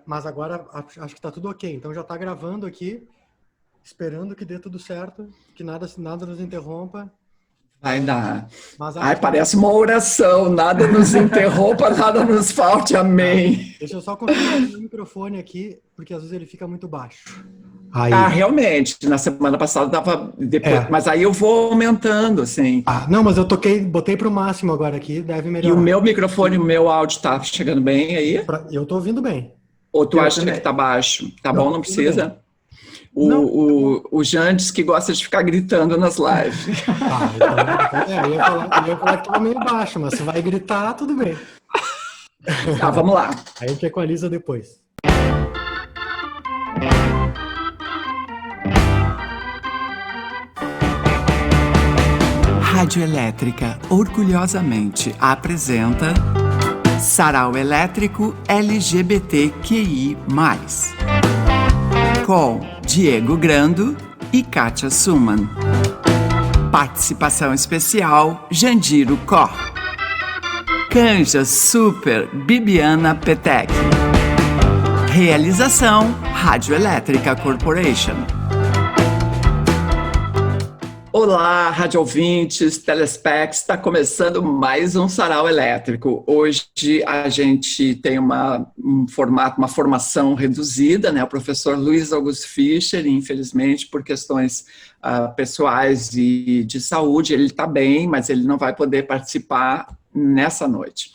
Mas agora acho que tá tudo ok. Então já tá gravando aqui, esperando que dê tudo certo, que nada nos interrompa. Vai dar. Mas acho Ai, que... parece uma oração. Nada nos interrompa, nada nos falte. Tá. Amém. Deixa eu só confirmar o meu microfone aqui, porque às vezes ele fica muito baixo. Ah, Aí. realmente, na semana passada estava depois, É. mas aí eu vou aumentando, assim. Ah, não, mas eu botei pro máximo agora aqui, deve E o melhorar. meu microfone, o meu áudio tá chegando bem aí? Eu tô ouvindo bem. Ou tu Eu acha que também. tá baixo? Tá Eu bom, tô não ouvindo bem. precisa? Não, tá bom. O Jean diz que gosta de ficar gritando nas lives. Tá, então eu ia falar que tava meio baixo, mas se vai gritar, tudo bem. Tá, vamos lá. Aí a gente equaliza depois. Rádio Elétrica orgulhosamente apresenta Sarau Elétrico LGBTQI+, com Diego Grando e Kátia Suman. Participação especial Jandiro Cor. Canja Super Bibiana Petec. Realização Rádio Elétrica Corporation. Olá, rádio ouvintes, telespecs, está começando mais um Sarau Elétrico. Hoje a gente tem um formato, uma formação reduzida, né? O professor Luiz Augusto Fischer, infelizmente, por questões pessoais e de saúde, ele está bem, mas ele não vai poder participar nessa noite.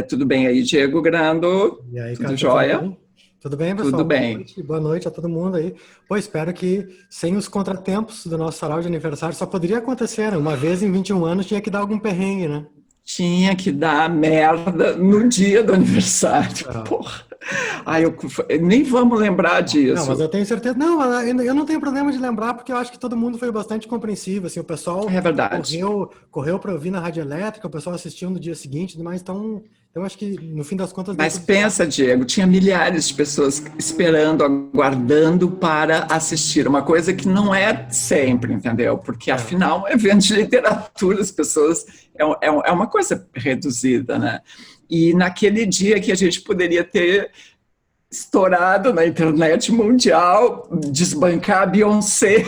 Tudo bem aí, Diego Grando? E aí, tudo Kátia, jóia? Tudo bem, pessoal? Tudo bem. Boa noite a todo mundo aí. Pô, espero que, sem os contratempos do nosso sarau de aniversário, só poderia acontecer, né? Uma vez em 21 anos tinha que dar algum perrengue, né? Tinha que dar merda no dia do aniversário. Porra. Ai, nem vamos lembrar disso. Não, mas eu tenho certeza. Não, eu não tenho problema de lembrar, porque eu acho que todo mundo foi bastante compreensivo. Assim, o pessoal É verdade. correu para ouvir na Rádio Elétrica, o pessoal assistiu no dia seguinte, mas então eu acho que no fim das contas. Mas pensa, Diego, tinha milhares de pessoas esperando, aguardando para assistir. Uma coisa que não é sempre, entendeu? Porque afinal, um evento de literatura, as pessoas. É uma coisa reduzida, né? E naquele dia que a gente poderia ter estourado na internet mundial, desbancar a Beyoncé.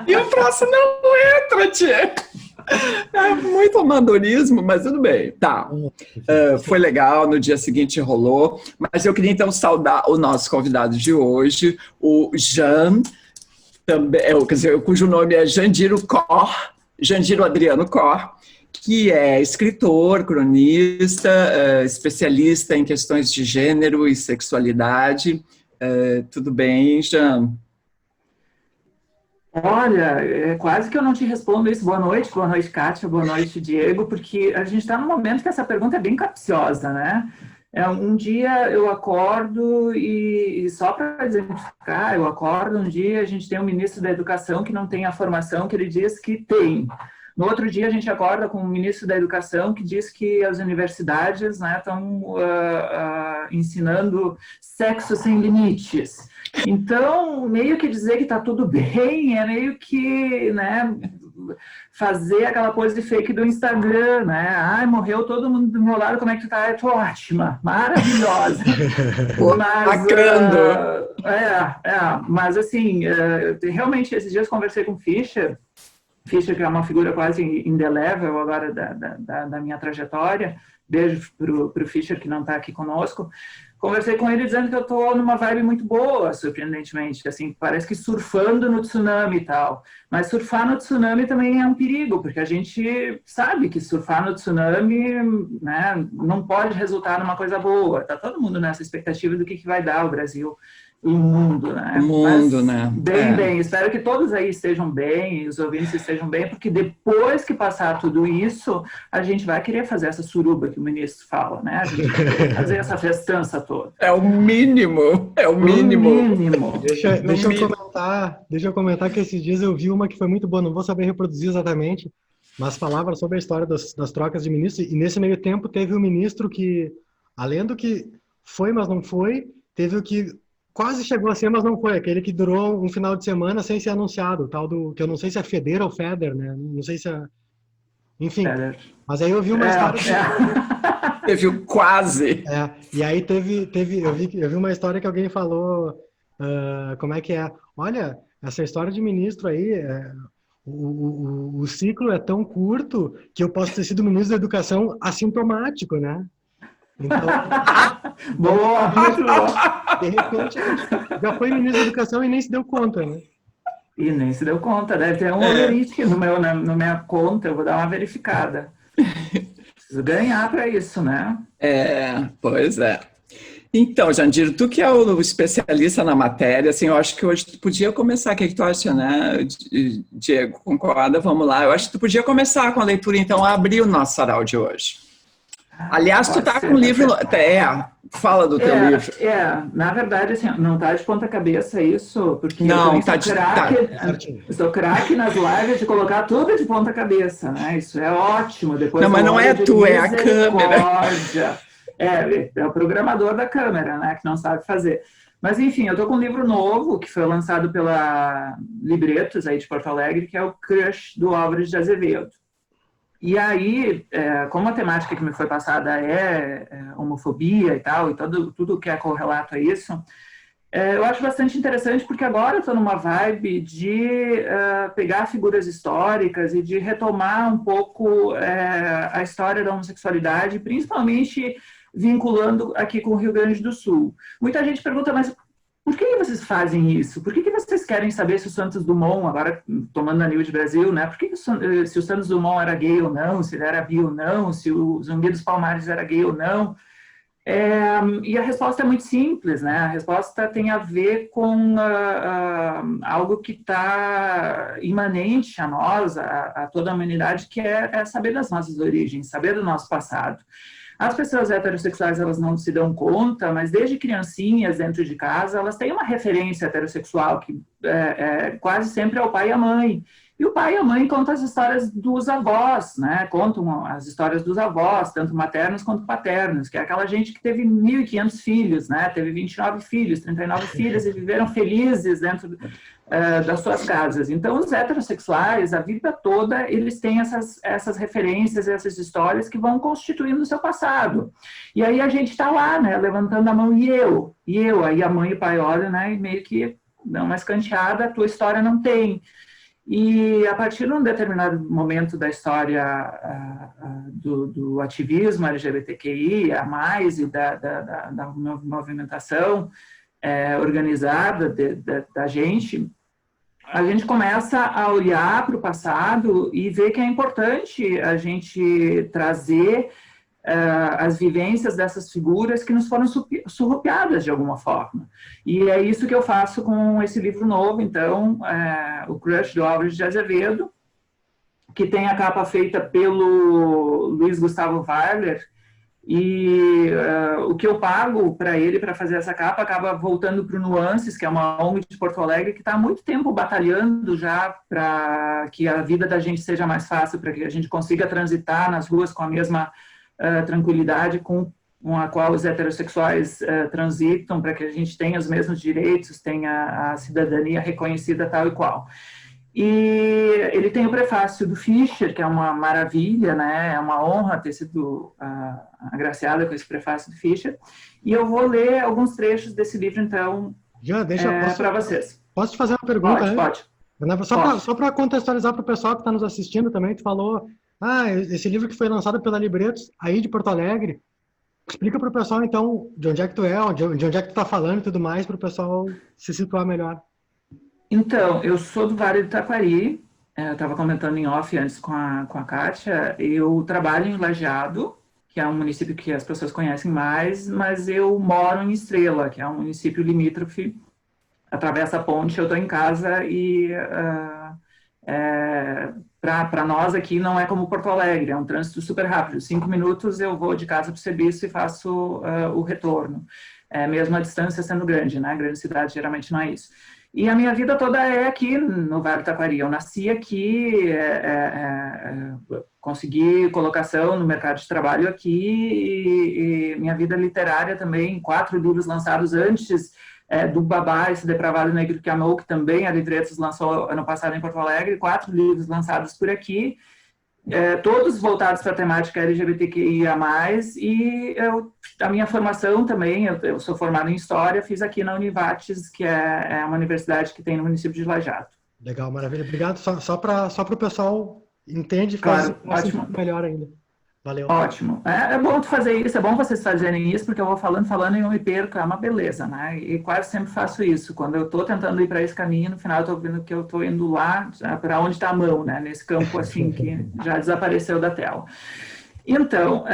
E o próximo não entra, Diego. É muito amadorismo, mas tudo bem. Tá. Foi legal, no dia seguinte rolou. Mas eu queria então saudar o nosso convidado de hoje, o Jean, também, quer dizer, cujo nome é Jandiro Cor, Jandiro Adriano Cor, que é escritor, cronista, especialista em questões de gênero e sexualidade. Tudo bem, Jean? Olha, quase que eu não te respondo isso. Boa noite, Kátia, boa noite, Diego, porque a gente está num momento que essa pergunta é bem capciosa, né? Um dia eu acordo e só para exemplificar, eu acordo um dia, a gente tem um ministro da Educação que não tem a formação que ele diz que tem. No outro dia, a gente acorda com o ministro da Educação que diz que as universidades, né, estão ensinando sexo sem limites. Então, meio que dizer que está tudo bem é meio que, né, fazer aquela pose de fake do Instagram, né? Ai, morreu todo mundo do meu lado, como é que tu tá? Eu tô ótima, maravilhosa. Lacrando. Mas assim, realmente, esses dias conversei com o Fischer, que é uma figura quase indelével agora da minha trajetória. Beijo pro Fischer, que não está aqui conosco. Conversei com ele dizendo que eu estou numa vibe muito boa, surpreendentemente. Assim, parece que surfando no tsunami e tal. Mas surfar no tsunami também é um perigo, porque a gente sabe que surfar no tsunami, né, não pode resultar numa coisa boa. Está todo mundo nessa expectativa do que vai dar o Brasil. O mundo, né? O mundo, mas, né? Bem. Espero que todos aí estejam bem, os ouvintes estejam bem, porque depois que passar tudo isso, a gente vai querer fazer essa suruba que o ministro fala, né? A gente vai querer fazer essa festança toda. É o mínimo, é o mínimo. O mínimo. Deixa eu comentar que esses dias eu vi uma que foi muito boa, não vou saber reproduzir exatamente, mas falava sobre a história das trocas de ministro, e nesse meio tempo teve um ministro que, além do que foi, mas não foi, teve o que quase chegou a ser, mas não foi. Aquele que durou um final de semana sem ser anunciado. Tal do, que eu não sei se é Feder ou Feder, né? Não sei se é... Enfim. Mas aí eu vi uma história... Teve o quase. E aí eu vi uma história que alguém falou, como é que é? Olha, essa história de ministro aí, o ciclo é tão curto que eu posso ter sido ministro da educação assintomático, né? Então, Boa, muito boa. de repente, a gente já foi ministro da educação e nem se deu conta, né? E nem se deu conta, deve ter um overreach na minha conta, eu vou dar uma verificada. Preciso ganhar para isso, né? Pois é. Então, Jandiro, tu que é o especialista na matéria, assim, eu acho que hoje tu podia começar, o que tu acha, né, Diego? Concorda? Vamos lá. Eu acho que tu podia começar com a leitura, então, abrir o nosso sarau de hoje. Aliás, tu tá com um livro... fala do teu livro. Na verdade, assim, não tá de ponta cabeça isso, porque não, eu sou craque nas lives de colocar tudo de ponta cabeça, né? Isso é ótimo. Depois não, mas não é tu, é a câmera. É o programador da câmera, né, que não sabe fazer. Mas, enfim, eu tô com um livro novo, que foi lançado pela Libretos, aí de Porto Alegre, que é o Crush, do Álvares de Azevedo. E aí, como a temática que me foi passada é homofobia e tal, e tudo que é correlato a isso, eu acho bastante interessante, porque agora eu estou numa vibe de pegar figuras históricas e de retomar um pouco a história da homossexualidade, principalmente vinculando aqui com o Rio Grande do Sul. Muita gente pergunta, mas por que vocês fazem isso? Por que vocês querem saber se o Santos Dumont, agora tomando a New de Brasil, né? Por que se o Santos Dumont era gay ou não, se ele era bi ou não, se o Zumbi dos Palmares era gay ou não? E a resposta é muito simples, né? A resposta tem a ver com algo que está imanente a nós, a toda a humanidade, que é saber das nossas origens, saber do nosso passado. As pessoas heterossexuais, elas não se dão conta, mas desde criancinhas dentro de casa, elas têm uma referência heterossexual que quase sempre é o pai e a mãe. E o pai e a mãe contam as histórias dos avós, né? Contam as histórias dos avós, tanto maternos quanto paternos, que é aquela gente que teve 1.500 filhos, né? Teve 29 filhos, 39 filhas e viveram felizes dentro das suas casas. Então, os heterossexuais, a vida toda, eles têm essas referências, essas histórias que vão constituindo o seu passado. E aí a gente está lá, né? Levantando a mão, e eu. Aí a mãe e o pai olham, né? E meio que dão uma escanteada, a tua história não tem. E a partir de um determinado momento da história do ativismo LGBTQI, a mais, e da movimentação organizada da gente, a gente começa a olhar para o passado e ver que é importante a gente trazer as vivências dessas figuras que nos foram surrupiadas de alguma forma. E é isso que eu faço com esse livro novo, então, o Crush, do Álvares de Azevedo, que tem a capa feita pelo Luiz Gustavo Weiler, e o que eu pago para ele para fazer essa capa acaba voltando para o Nuances, que é uma ONG de Porto Alegre que está há muito tempo batalhando já para que a vida da gente seja mais fácil, para que a gente consiga transitar nas ruas com a mesma tranquilidade com a qual os heterossexuais transitam, para que a gente tenha os mesmos direitos, tenha a cidadania reconhecida tal e qual. E ele tem o prefácio do Fischer, que é uma maravilha, né? É uma honra ter sido agraciada com esse prefácio do Fischer. E eu vou ler alguns trechos desse livro, então, para vocês. Posso te fazer uma pergunta? Pode. Só para contextualizar para o pessoal que está nos assistindo também, tu falou, esse livro que foi lançado pela Libretos, aí de Porto Alegre. Explica para o pessoal, então, de onde é que tu é, de onde é que tu está falando e tudo mais, para o pessoal se situar melhor. Então, eu sou do Vale do Taquari, eu estava comentando em off antes com a Kátia, eu trabalho em Lajeado, que é um município que as pessoas conhecem mais, mas eu moro em Estrela, que é um município limítrofe, atravessa a ponte, eu estou em casa e para nós aqui não é como Porto Alegre, é um trânsito super rápido, 5 minutos eu vou de casa para o serviço e faço o retorno, mesmo a distância sendo grande, né? Grande cidade geralmente não é isso. E a minha vida toda é aqui no Vale do Taquari. Eu nasci aqui, consegui colocação no mercado de trabalho aqui, e minha vida literária também, 4 livros lançados antes do Babá, Esse Depravado Negro que Amou, que também a Livretos lançou ano passado em Porto Alegre, 4 livros lançados por aqui. todos voltados para a temática LGBTQIA+, e a minha formação também, eu sou formado em História, fiz aqui na Univates, que é uma universidade que tem no município de Lajado. Legal, maravilha. Obrigado. Só para o pessoal entende e Claro, faz ótimo. melhor ainda. Valeu. Ótimo. É bom tu fazer isso, é bom vocês fazerem isso, porque eu vou falando e eu me perco, é uma beleza, né? E quase sempre faço isso. Quando eu estou tentando ir para esse caminho, no final eu estou vendo que eu estou indo lá para onde está a mão, né? Nesse campo assim que já desapareceu da tela. Então,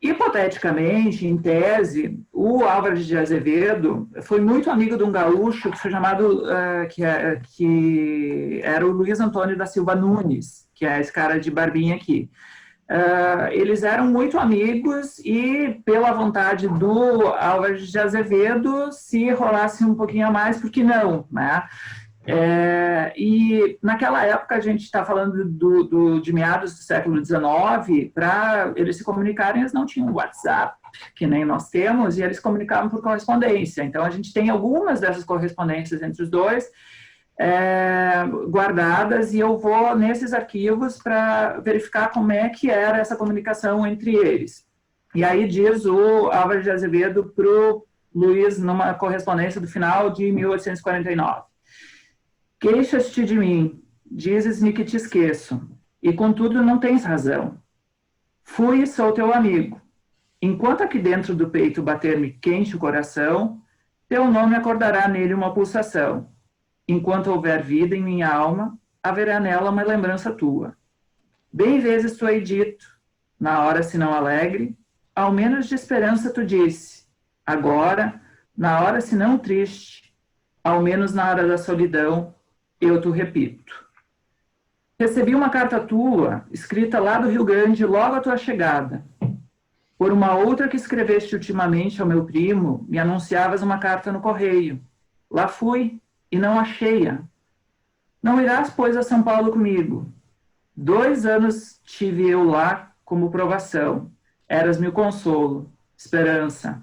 hipoteticamente, em tese, o Álvares de Azevedo foi muito amigo de um gaúcho que foi chamado, que era o Luiz Antônio da Silva Nunes, que é esse cara de barbinha aqui. Eles eram muito amigos e, pela vontade do Álvares de Azevedo, se rolasse um pouquinho a mais, por que não, né? E naquela época, a gente está falando de meados do século XIX, para eles se comunicarem, eles não tinham WhatsApp, que nem nós temos, e eles comunicavam por correspondência. Então, a gente tem algumas dessas correspondências entre os dois, guardadas, e eu vou nesses arquivos para verificar como é que era essa comunicação entre eles. E aí diz o Álvares de Azevedo para o Luiz, numa correspondência do final de 1849. Queixas-te de mim, dizes-me que te esqueço, e contudo não tens razão. Fui e sou teu amigo. Enquanto aqui dentro do peito bater-me quente o coração, teu nome acordará nele uma pulsação. Enquanto houver vida em minha alma, haverá nela uma lembrança tua. Bem vezes tu hei dito, na hora se não alegre, ao menos de esperança tu disse. Agora, na hora se não triste, ao menos na hora da solidão, eu tu repito. Recebi uma carta tua, escrita lá do Rio Grande, logo à tua chegada. Por uma outra que escreveste ultimamente ao meu primo, me anunciavas uma carta no correio. Lá fui, e não achei-a. Não irás, pois, a São Paulo comigo. 2 anos tive eu lá como provação. Eras-me o consolo, esperança.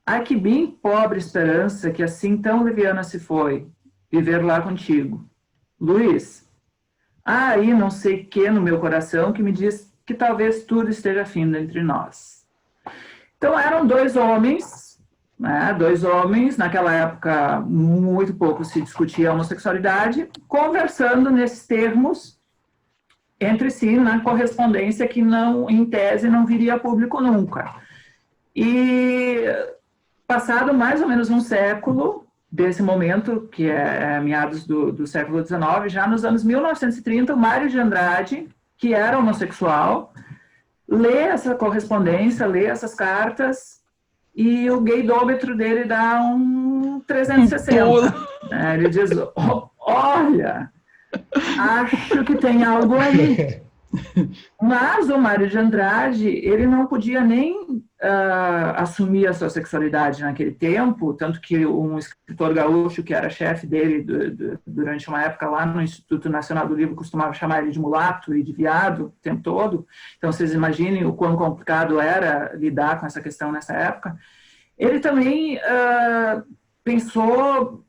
Ai, que bem pobre esperança que assim tão leviana se foi, viver lá contigo. Luiz, há aí não sei que no meu coração que me diz que talvez tudo esteja findo entre nós. Então eram 2 homens, né, 2 homens, naquela época muito pouco se discutia a homossexualidade, conversando nesses termos entre si, na correspondência que não, em tese, não viria a público nunca. E passado mais ou menos um século desse momento, que é meados do século XIX, já nos anos 1930, o Mário de Andrade, que era homossexual, lê essa correspondência, lê essas cartas, e o gaydômetro dele dá um 360. Ele diz, olha, acho que tem algo aí. Mas o Mário de Andrade, ele não podia nem assumir a sua sexualidade naquele tempo, tanto que um escritor gaúcho, que era chefe dele durante uma época lá no Instituto Nacional do Livro, costumava chamar ele de mulato e de viado o tempo todo. Então, vocês imaginem o quão complicado era lidar com essa questão nessa época. Ele também pensou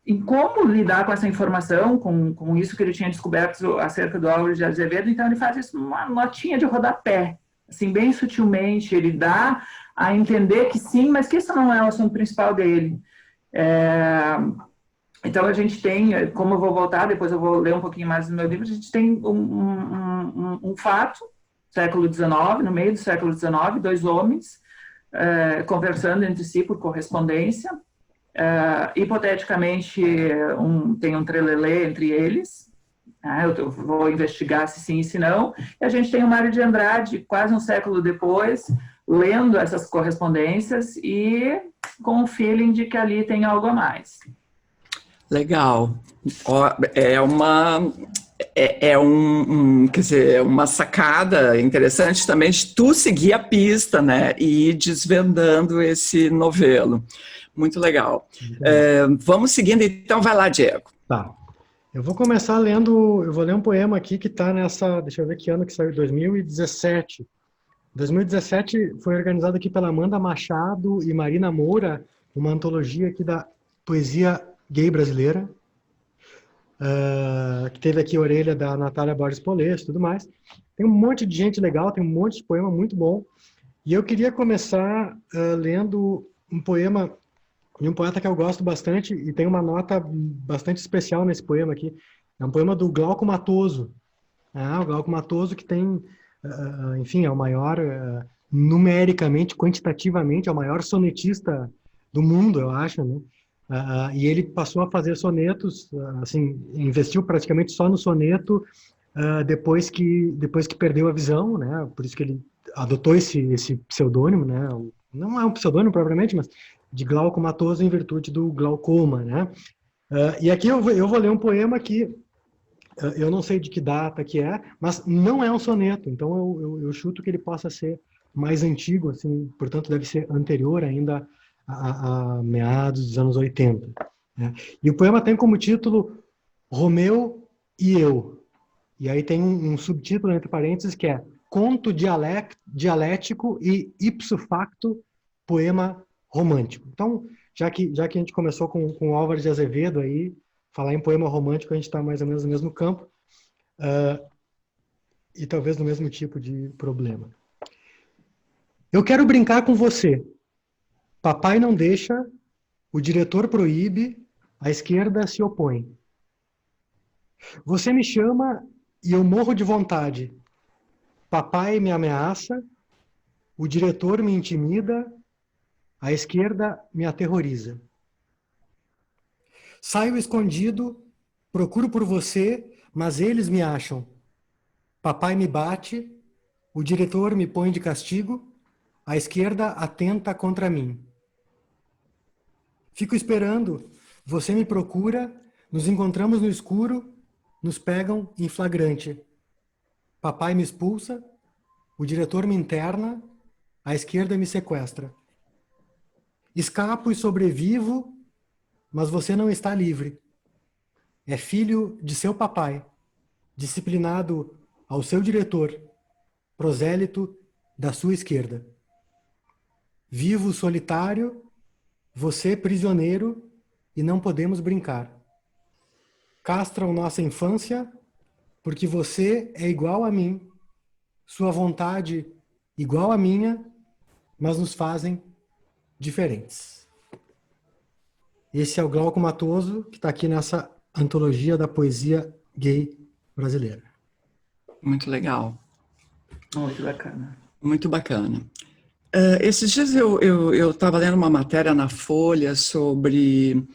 em como lidar com essa informação, com isso que ele tinha descoberto acerca do Álvares de Azevedo. Então, ele faz isso numa notinha de rodapé, assim, bem sutilmente. Ele dá a entender que sim, mas que isso não é o assunto principal dele. Então, a gente tem, como eu vou voltar, depois eu vou ler um pouquinho mais do meu livro, a gente tem um fato, século XIX, no meio do século XIX, 2 homens conversando entre si por correspondência. Hipoteticamente, tem um trelelê entre eles. Eu vou investigar se sim e se não. E a gente tem o Mário de Andrade, quase um século depois, lendo essas correspondências e com o feeling de que ali tem algo a mais. Legal. Quer dizer, uma sacada interessante também de tu seguir a pista, né, e ir desvendando esse novelo. Muito legal. Vamos seguindo, então vai lá, Diego. Tá. Eu vou começar lendo, eu vou ler um poema aqui que está nessa, deixa eu ver que ano que saiu, 2017. 2017 foi organizado aqui pela Amanda Machado e Marina Moura, uma antologia aqui da poesia gay brasileira. que teve aqui a orelha da Natália Borges Polesso e tudo mais. Tem um monte de gente legal, tem um monte de poema muito bom. E eu queria começar lendo um poema de um poeta que eu gosto bastante e tem uma nota bastante especial nesse poema aqui. É um poema do Glauco Matoso. O Glauco Matoso que tem, enfim, é o maior, numericamente, quantitativamente, é o maior sonetista do mundo, eu acho, né? E ele passou a fazer sonetos, assim, investiu praticamente só no soneto depois que perdeu a visão, né? Por isso que ele adotou esse pseudônimo, né? Não é um pseudônimo propriamente, mas de Glauco Matoso em virtude do glaucoma, né? E aqui eu vou ler um poema que eu não sei de que data que é, mas não é um soneto, então eu chuto que ele possa ser mais antigo, assim, portanto deve ser anterior ainda a meados dos anos 80. Né? E o poema tem como título Romeu e Eu. E aí tem um subtítulo entre parênteses que é Conto dialético e ipso facto poema romântico. Então, já que a gente começou com o Álvares de Azevedo aí, falar em poema romântico, a gente está mais ou menos no mesmo campo e talvez no mesmo tipo de problema. Eu quero brincar com você. Papai não deixa, o diretor proíbe, a esquerda se opõe. Você me chama e eu morro de vontade. Papai me ameaça, o diretor me intimida, a esquerda me aterroriza. Saio escondido, procuro por você, mas eles me acham. Papai me bate, o diretor me põe de castigo, a esquerda atenta contra mim. Fico esperando, você me procura, nos encontramos no escuro, nos pegam em flagrante. Papai me expulsa, o diretor me interna, a esquerda me sequestra. Escapo e sobrevivo, mas você não está livre. É filho de seu papai, disciplinado ao seu diretor, prosélito da sua esquerda. Vivo solitário, você prisioneiro, e não podemos brincar. Castram nossa infância, porque você é igual a mim, sua vontade igual à minha, mas nos fazem diferentes. Esse é o Glauco Matoso, que está aqui nessa antologia da poesia gay brasileira. Muito legal. Muito bacana. Muito bacana. Esses dias eu estava lendo uma matéria na Folha sobre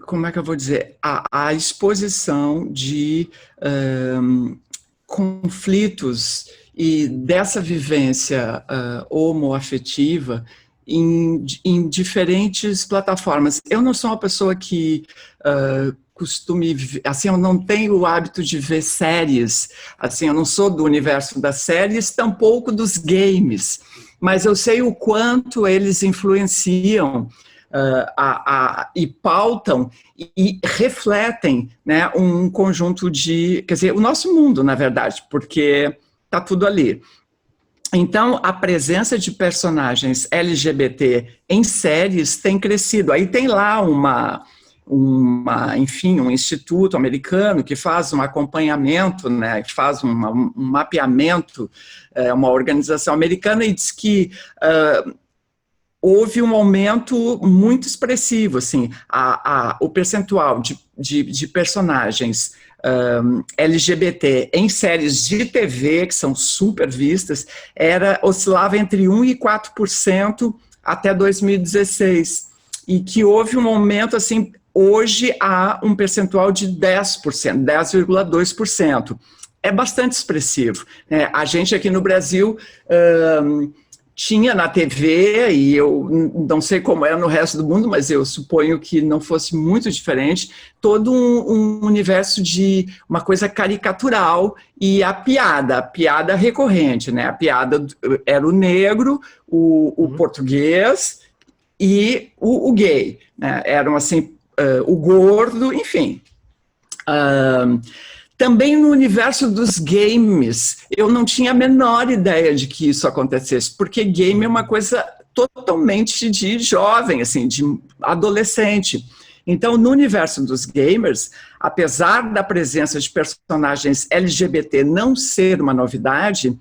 como é que eu vou dizer? A exposição de conflitos e dessa vivência homoafetiva em diferentes plataformas. Eu não sou uma pessoa que costume, assim, eu não tenho o hábito de ver séries, assim, eu não sou do universo das séries, tampouco dos games, mas eu sei o quanto eles influenciam e pautam e refletem, né, um conjunto de, quer dizer, o nosso mundo, na verdade, porque está tudo ali. Então, a presença de personagens LGBT em séries tem crescido. Aí tem lá enfim, um instituto americano que faz um acompanhamento, né, que faz um mapeamento, uma organização americana, e diz que houve um aumento muito expressivo, assim, o percentual de personagens LGBT em séries de TV, que são super vistas, oscilava entre 1% e 4% até 2016, e que houve um aumento, assim, hoje há um percentual de 10%, 10,2%. É bastante expressivo, né? A gente aqui no Brasil tinha na TV, e eu não sei como é no resto do mundo, mas eu suponho que não fosse muito diferente, todo um universo de uma coisa caricatural e a piada recorrente, né? A piada era o negro, o português e o gay, né? Eram assim, o gordo, enfim. Também no universo dos games, eu não tinha a menor ideia de que isso acontecesse, porque game é uma coisa totalmente de jovem, assim, de adolescente. Então, no universo dos gamers, apesar da presença de personagens LGBT não ser uma novidade,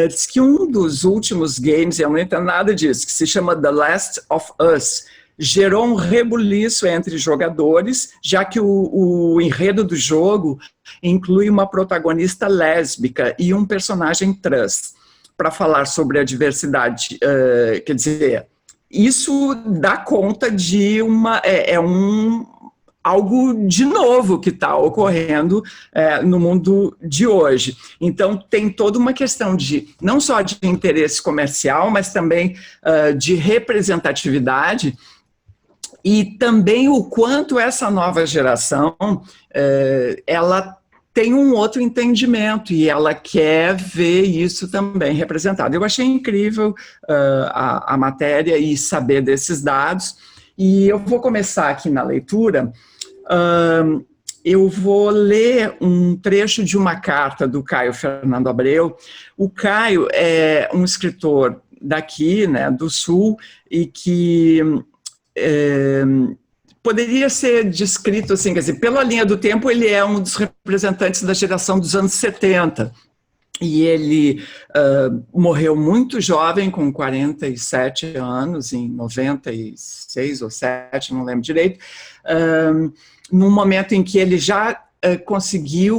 diz que um dos últimos games, eu não entendo nada disso, que se chama The Last of Us, gerou um rebuliço entre jogadores, já que o enredo do jogo inclui uma protagonista lésbica e um personagem trans, para falar sobre a diversidade, quer dizer... Isso dá conta de algo de novo que está ocorrendo no mundo de hoje. Então, tem toda uma questão de, não só de interesse comercial, mas também de representatividade, e também o quanto essa nova geração, ela tem um outro entendimento e ela quer ver isso também representado. Eu achei incrível a matéria e saber desses dados, e eu vou começar aqui na leitura. Eu vou ler um trecho de uma carta do Caio Fernando Abreu. O Caio é um escritor daqui, né, do Sul, e que... poderia ser descrito assim, quer dizer, pela linha do tempo, ele é um dos representantes da geração dos anos 70. E ele morreu muito jovem, com 47 anos, em 96 ou 7, não lembro direito, num momento em que ele já conseguiu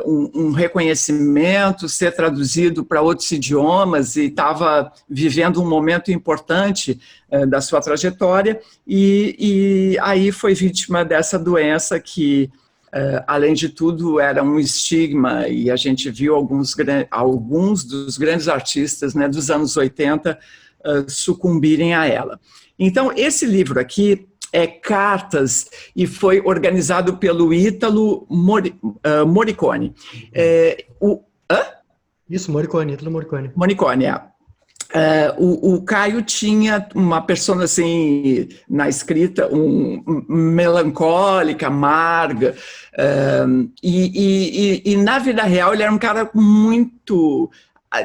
um reconhecimento, ser traduzido para outros idiomas, e estava vivendo um momento importante da sua trajetória, e aí foi vítima dessa doença que, além de tudo, era um estigma, e a gente viu alguns dos grandes artistas, né, dos anos 80 sucumbirem a ela. Então, esse livro aqui é Cartas, e foi organizado pelo Ítalo Morricone. Isso, Morricone, Ítalo Morricone. Morricone, o Caio tinha uma persona assim, na escrita, melancólica, amarga, e na vida real ele era um cara muito...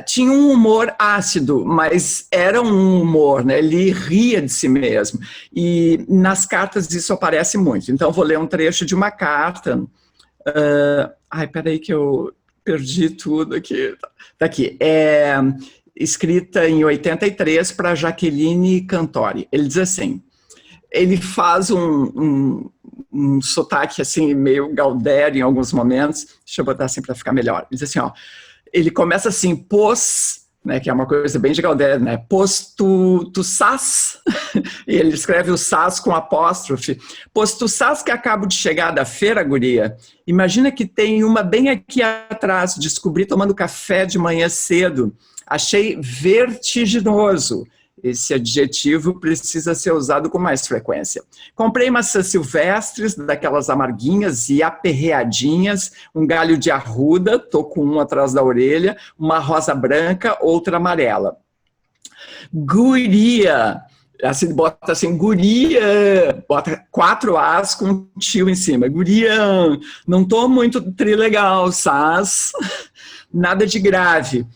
Tinha um humor ácido, mas era um humor, né? Ele ria de si mesmo. E nas cartas isso aparece muito. Então, vou ler um trecho de uma carta. Peraí que eu perdi tudo aqui. Tá aqui. Escrita em 83 para Jaqueline Cantori. Ele diz assim, ele faz um sotaque assim, meio Galdério em alguns momentos. Deixa eu botar assim para ficar melhor. Ele diz assim, ó, ele começa assim, né, que é uma coisa bem de Galdério, né, tu sás, e ele escreve o sás com apóstrofe, tu sás que acabo de chegar da feira, guria, imagina que tem uma bem aqui atrás, descobri tomando café de manhã cedo, achei vertiginoso. Esse adjetivo precisa ser usado com mais frequência. Comprei maçãs silvestres, daquelas amarguinhas e aperreadinhas, um galho de arruda, tô com um atrás da orelha, uma rosa branca, outra amarela. Guria, assim, bota assim, guria, bota 4 As com um tio em cima. Guria, não tô muito trilegal, sás? Nada de grave.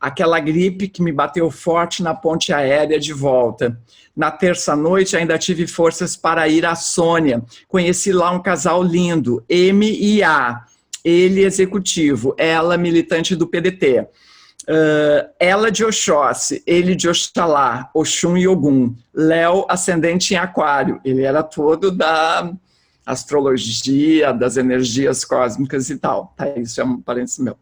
Aquela gripe que me bateu forte na ponte aérea de volta. Na terça-noite ainda tive forças para ir à Sônia. Conheci lá um casal lindo, M e A. Ele executivo, ela militante do PDT. Ela de Oxóssi, ele de Oxalá, Oxum e Ogum. Léo, ascendente em Aquário. Ele era todo da astrologia, das energias cósmicas e tal. Tá, isso é um parênteses meu.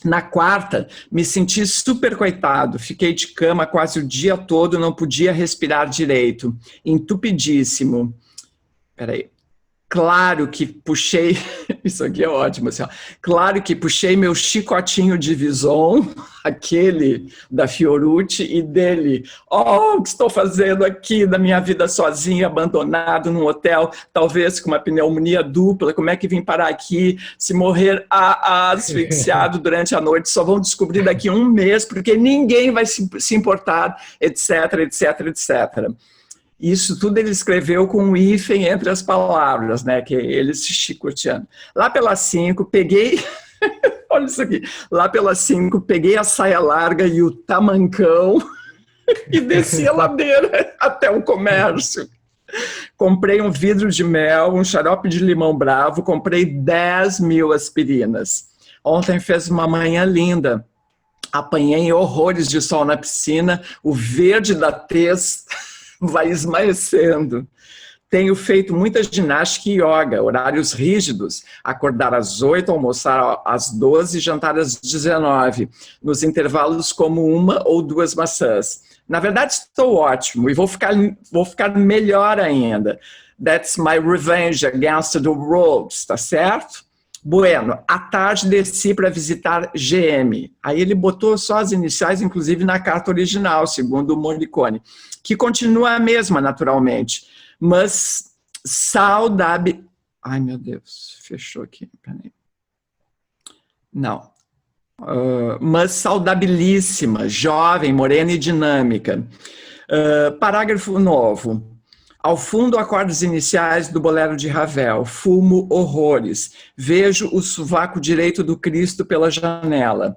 Na quarta, me senti super coitado, fiquei de cama quase o dia todo, não podia respirar direito, entupidíssimo. Peraí. Claro que puxei, isso aqui é ótimo, assim, ó. Claro que puxei meu chicotinho de Vison, aquele da Fiorucci, e dele, o que estou fazendo aqui da minha vida sozinho, abandonado num hotel, talvez com uma pneumonia dupla, como é que vim parar aqui, se morrer asfixiado durante a noite, só vão descobrir daqui a 1 mês, porque ninguém vai se importar, etc, etc, etc. Isso tudo ele escreveu com um hífen entre as palavras, né, que ele se chicoteando. Lá pelas 5, peguei, olha isso aqui, lá pelas 5, peguei a saia larga e o tamancão, e desci a ladeira até o comércio. Comprei um vidro de mel, um xarope de limão bravo, comprei 10 mil aspirinas. Ontem fez uma manhã linda. Apanhei horrores de sol na piscina, o verde da tez vai esmaecendo. Tenho feito muita ginástica e yoga, horários rígidos, acordar às 8, almoçar às 12, jantar às 19, nos intervalos como 1 ou 2 maçãs. Na verdade, estou ótimo e vou ficar melhor ainda. That's my revenge against the world, tá certo? Bueno, à tarde desci para visitar GM. Aí ele botou só as iniciais, inclusive na carta original, segundo o Morricone, que continua a mesma, naturalmente. Mas saudável... Ai, meu Deus, fechou aqui, peraí. Não. Mas saudabilíssima, jovem, morena e dinâmica. Parágrafo novo. Ao fundo, acordes iniciais do bolero de Ravel. Fumo horrores. Vejo o sovaco direito do Cristo pela janela.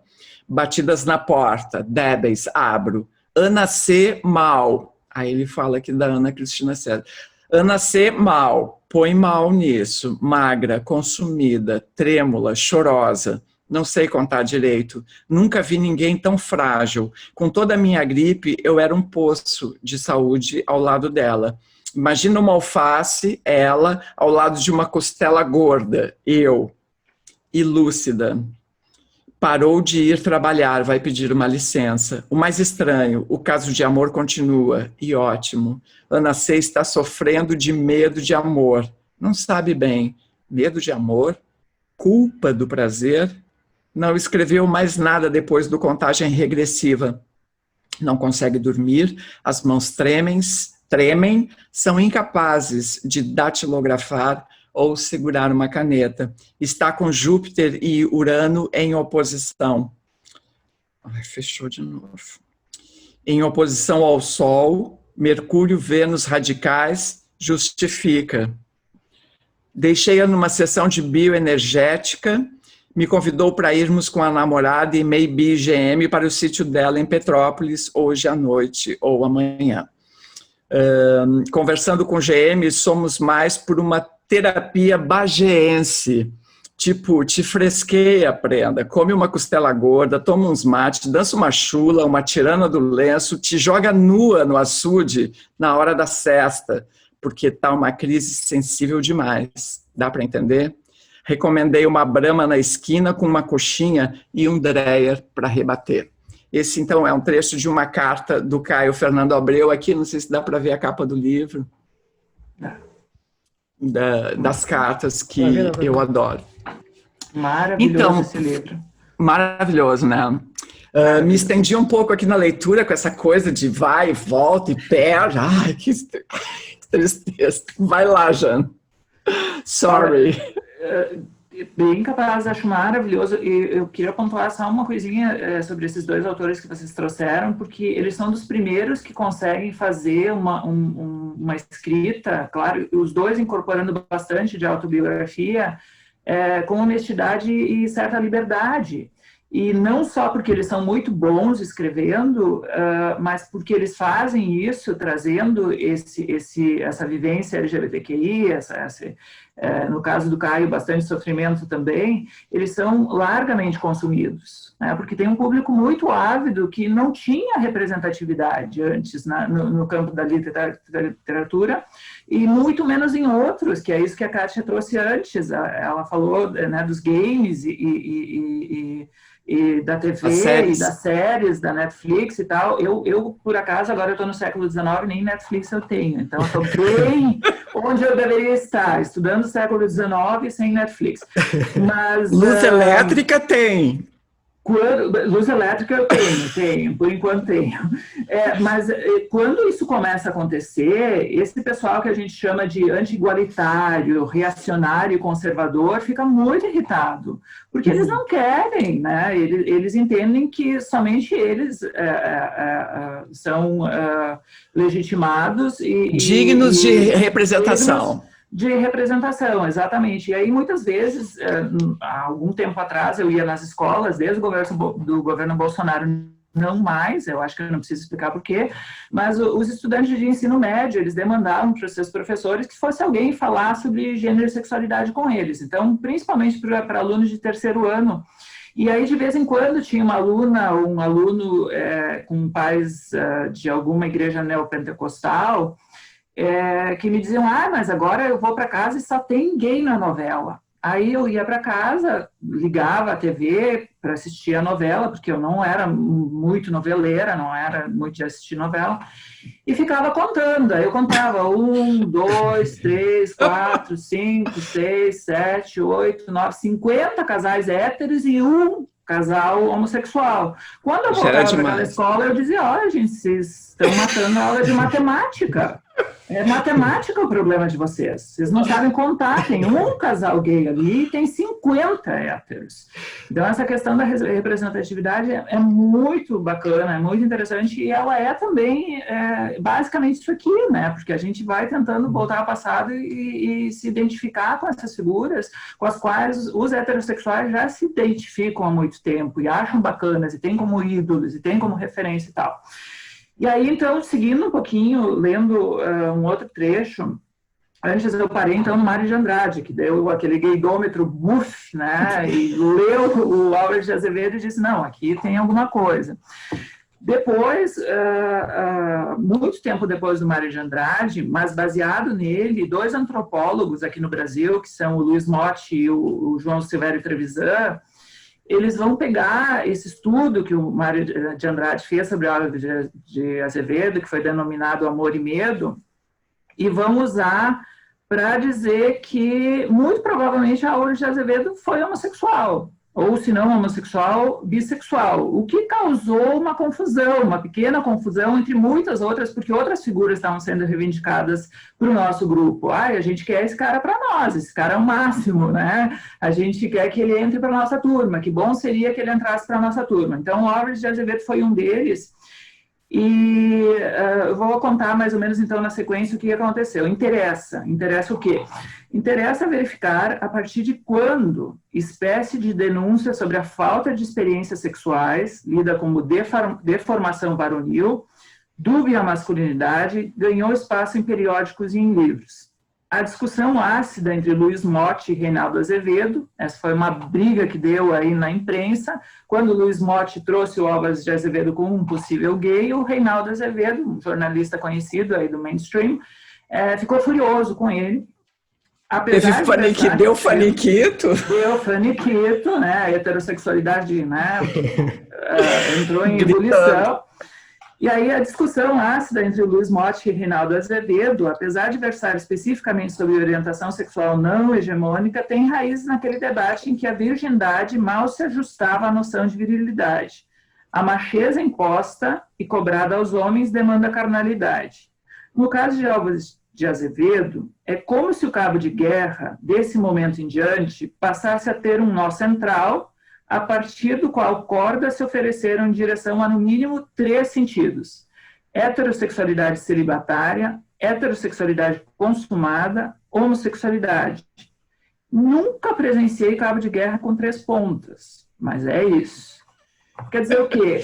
Batidas na porta. Débeis, abro. Ana C. mal. Aí ele fala aqui da Ana Cristina César. Ana C. mal. Põe mal nisso. Magra, consumida, trêmula, chorosa. Não sei contar direito. Nunca vi ninguém tão frágil. Com toda a minha gripe, eu era um poço de saúde ao lado dela. Imagina uma alface, ela, ao lado de uma costela gorda, eu, e lúcida. Parou de ir trabalhar, vai pedir uma licença. O mais estranho, o caso de amor continua, e ótimo. Ana C. está sofrendo de medo de amor. Não sabe bem. Medo de amor? Culpa do prazer? Não escreveu mais nada depois do contagem regressiva. Não consegue dormir, as mãos tremem, são incapazes de datilografar ou segurar uma caneta. Está com Júpiter e Urano em oposição. Ai, fechou de novo. Em oposição ao Sol, Mercúrio, Vênus radicais, justifica. Deixei-a numa sessão de bioenergética, me convidou para irmos com a namorada e maybe GM para o sítio dela em Petrópolis, hoje à noite ou amanhã. Conversando com GM, somos mais por uma terapia bageense, tipo, te fresqueia, prenda, come uma costela gorda, toma uns mates, dança uma chula, uma tirana do lenço, te joga nua no açude na hora da sesta, porque tá uma crise sensível demais. Dá para entender? Recomendei uma brama na esquina com uma coxinha e um dreyer para rebater. Esse, então, é um trecho de uma carta do Caio Fernando Abreu, aqui, não sei se dá para ver a capa do livro, das cartas que eu adoro. Maravilhoso então, esse livro. Maravilhoso, né? Me estendi um pouco aqui na leitura com essa coisa de vai e volta e perde. Ai, que tristeza. Vai lá, Jan. Sorry. Bem capaz, acho maravilhoso. E eu queria pontuar só uma coisinha sobre esses dois autores que vocês trouxeram, porque eles são dos primeiros que conseguem fazer uma escrita, claro, os dois incorporando bastante de autobiografia, com honestidade e certa liberdade. E não só porque eles são muito bons escrevendo, mas porque eles fazem isso, trazendo essa vivência LGBTQI, no caso do Caio, bastante sofrimento também, eles são largamente consumidos, né? Porque tem um público muito ávido que não tinha representatividade antes no campo da literatura, e muito menos em outros, que é isso que a Kátia trouxe antes. Ela falou, né, dos games e da TV e das séries, da Netflix e tal. Eu por acaso, agora eu estou no século XIX, nem Netflix eu tenho. Então, eu estou bem onde eu deveria estar, estudando o século XIX sem Netflix. Mas, luz elétrica tem. Luz elétrica eu tenho, por enquanto tenho. Mas quando isso começa a acontecer, esse pessoal que a gente chama de anti-igualitário, reacionário e conservador fica muito irritado, porque eles não querem, né? Eles entendem que somente eles são legitimados e dignos de representação. De representação, exatamente. E aí, muitas vezes, há algum tempo atrás, eu ia nas escolas, desde o governo Bolsonaro não mais, eu acho que eu não preciso explicar por quê, mas os estudantes de ensino médio, eles demandavam para os seus professores que fosse alguém falar sobre gênero e sexualidade com eles. Então, principalmente para alunos de terceiro ano. E aí, de vez em quando, tinha uma aluna ou um aluno com pais de alguma igreja neopentecostal que me diziam, mas agora eu vou para casa e só tem gay na novela. Aí eu ia para casa, ligava a TV para assistir a novela, porque eu não era muito noveleira, não era muito de assistir novela, e ficava contando. Aí eu contava 1, 2, 3, 4, 5, 6, 7, 8, 9, 50 casais héteros e um casal homossexual. Quando eu voltava para aquela escola, eu dizia, olha, gente, vocês estão matando a aula de matemática. É matemática o problema de vocês. Vocês não sabem contar. Tem um casal gay ali e tem 50 héteros. Então, essa questão da representatividade é muito bacana, é muito interessante, e ela é também basicamente isso aqui, né? Porque a gente vai tentando voltar ao passado e se identificar com essas figuras com as quais os heterossexuais já se identificam há muito tempo e acham bacanas, e tem como ídolos, e tem como referência e tal. E aí, então, seguindo um pouquinho, lendo um outro trecho, antes eu parei, então, no Mário de Andrade, que deu aquele gaydômetro buff, né, e leu o Álvares de Azevedo e disse, não, aqui tem alguma coisa. Depois, muito tempo depois do Mário de Andrade, mas baseado nele, 2 antropólogos aqui no Brasil, que são o Luiz Motti e o João Silvério Trevisan, eles vão pegar esse estudo que o Mário de Andrade fez sobre a Álvares de Azevedo, que foi denominado Amor e Medo, e vão usar para dizer que, muito provavelmente, a Álvares de Azevedo foi homossexual, ou, se não homossexual, bissexual, o que causou uma confusão, uma pequena confusão entre muitas outras, porque outras figuras estavam sendo reivindicadas para o nosso grupo. A gente quer esse cara para nós, esse cara é o máximo, né? A gente quer que ele entre para a nossa turma, que bom seria que ele entrasse para a nossa turma. Então, o Álvares de Azevedo foi um deles, e eu vou contar mais ou menos, então, na sequência, o que aconteceu. Interessa o quê? Interessa verificar a partir de quando espécie de denúncia sobre a falta de experiências sexuais, lida como deformação varonil, dúvida à masculinidade, ganhou espaço em periódicos e em livros. A discussão ácida entre Luiz Motti e Reinaldo Azevedo, essa foi uma briga que deu aí na imprensa, quando Luiz Motti trouxe o Álvares de Azevedo como um possível gay, o Reinaldo Azevedo, um jornalista conhecido aí do mainstream, ficou furioso com ele. Deu faniquito. Deu faniquito, né? A heterossexualidade, né? Entrou em ebulição. E aí a discussão ácida entre o Luiz Motti e Reinaldo Azevedo, apesar de versar especificamente sobre orientação sexual não hegemônica, tem raiz naquele debate em que a virgindade mal se ajustava à noção de virilidade. A macheza imposta e cobrada aos homens demanda carnalidade. No caso de Álvares de Azevedo, é como se o cabo de guerra, desse momento em diante, passasse a ter um nó central, a partir do qual cordas se ofereceram em direção a, no mínimo, 3 sentidos: heterossexualidade celibatária, heterossexualidade consumada, homossexualidade. Nunca presenciei cabo de guerra com 3 pontas, mas é isso. Quer dizer o quê?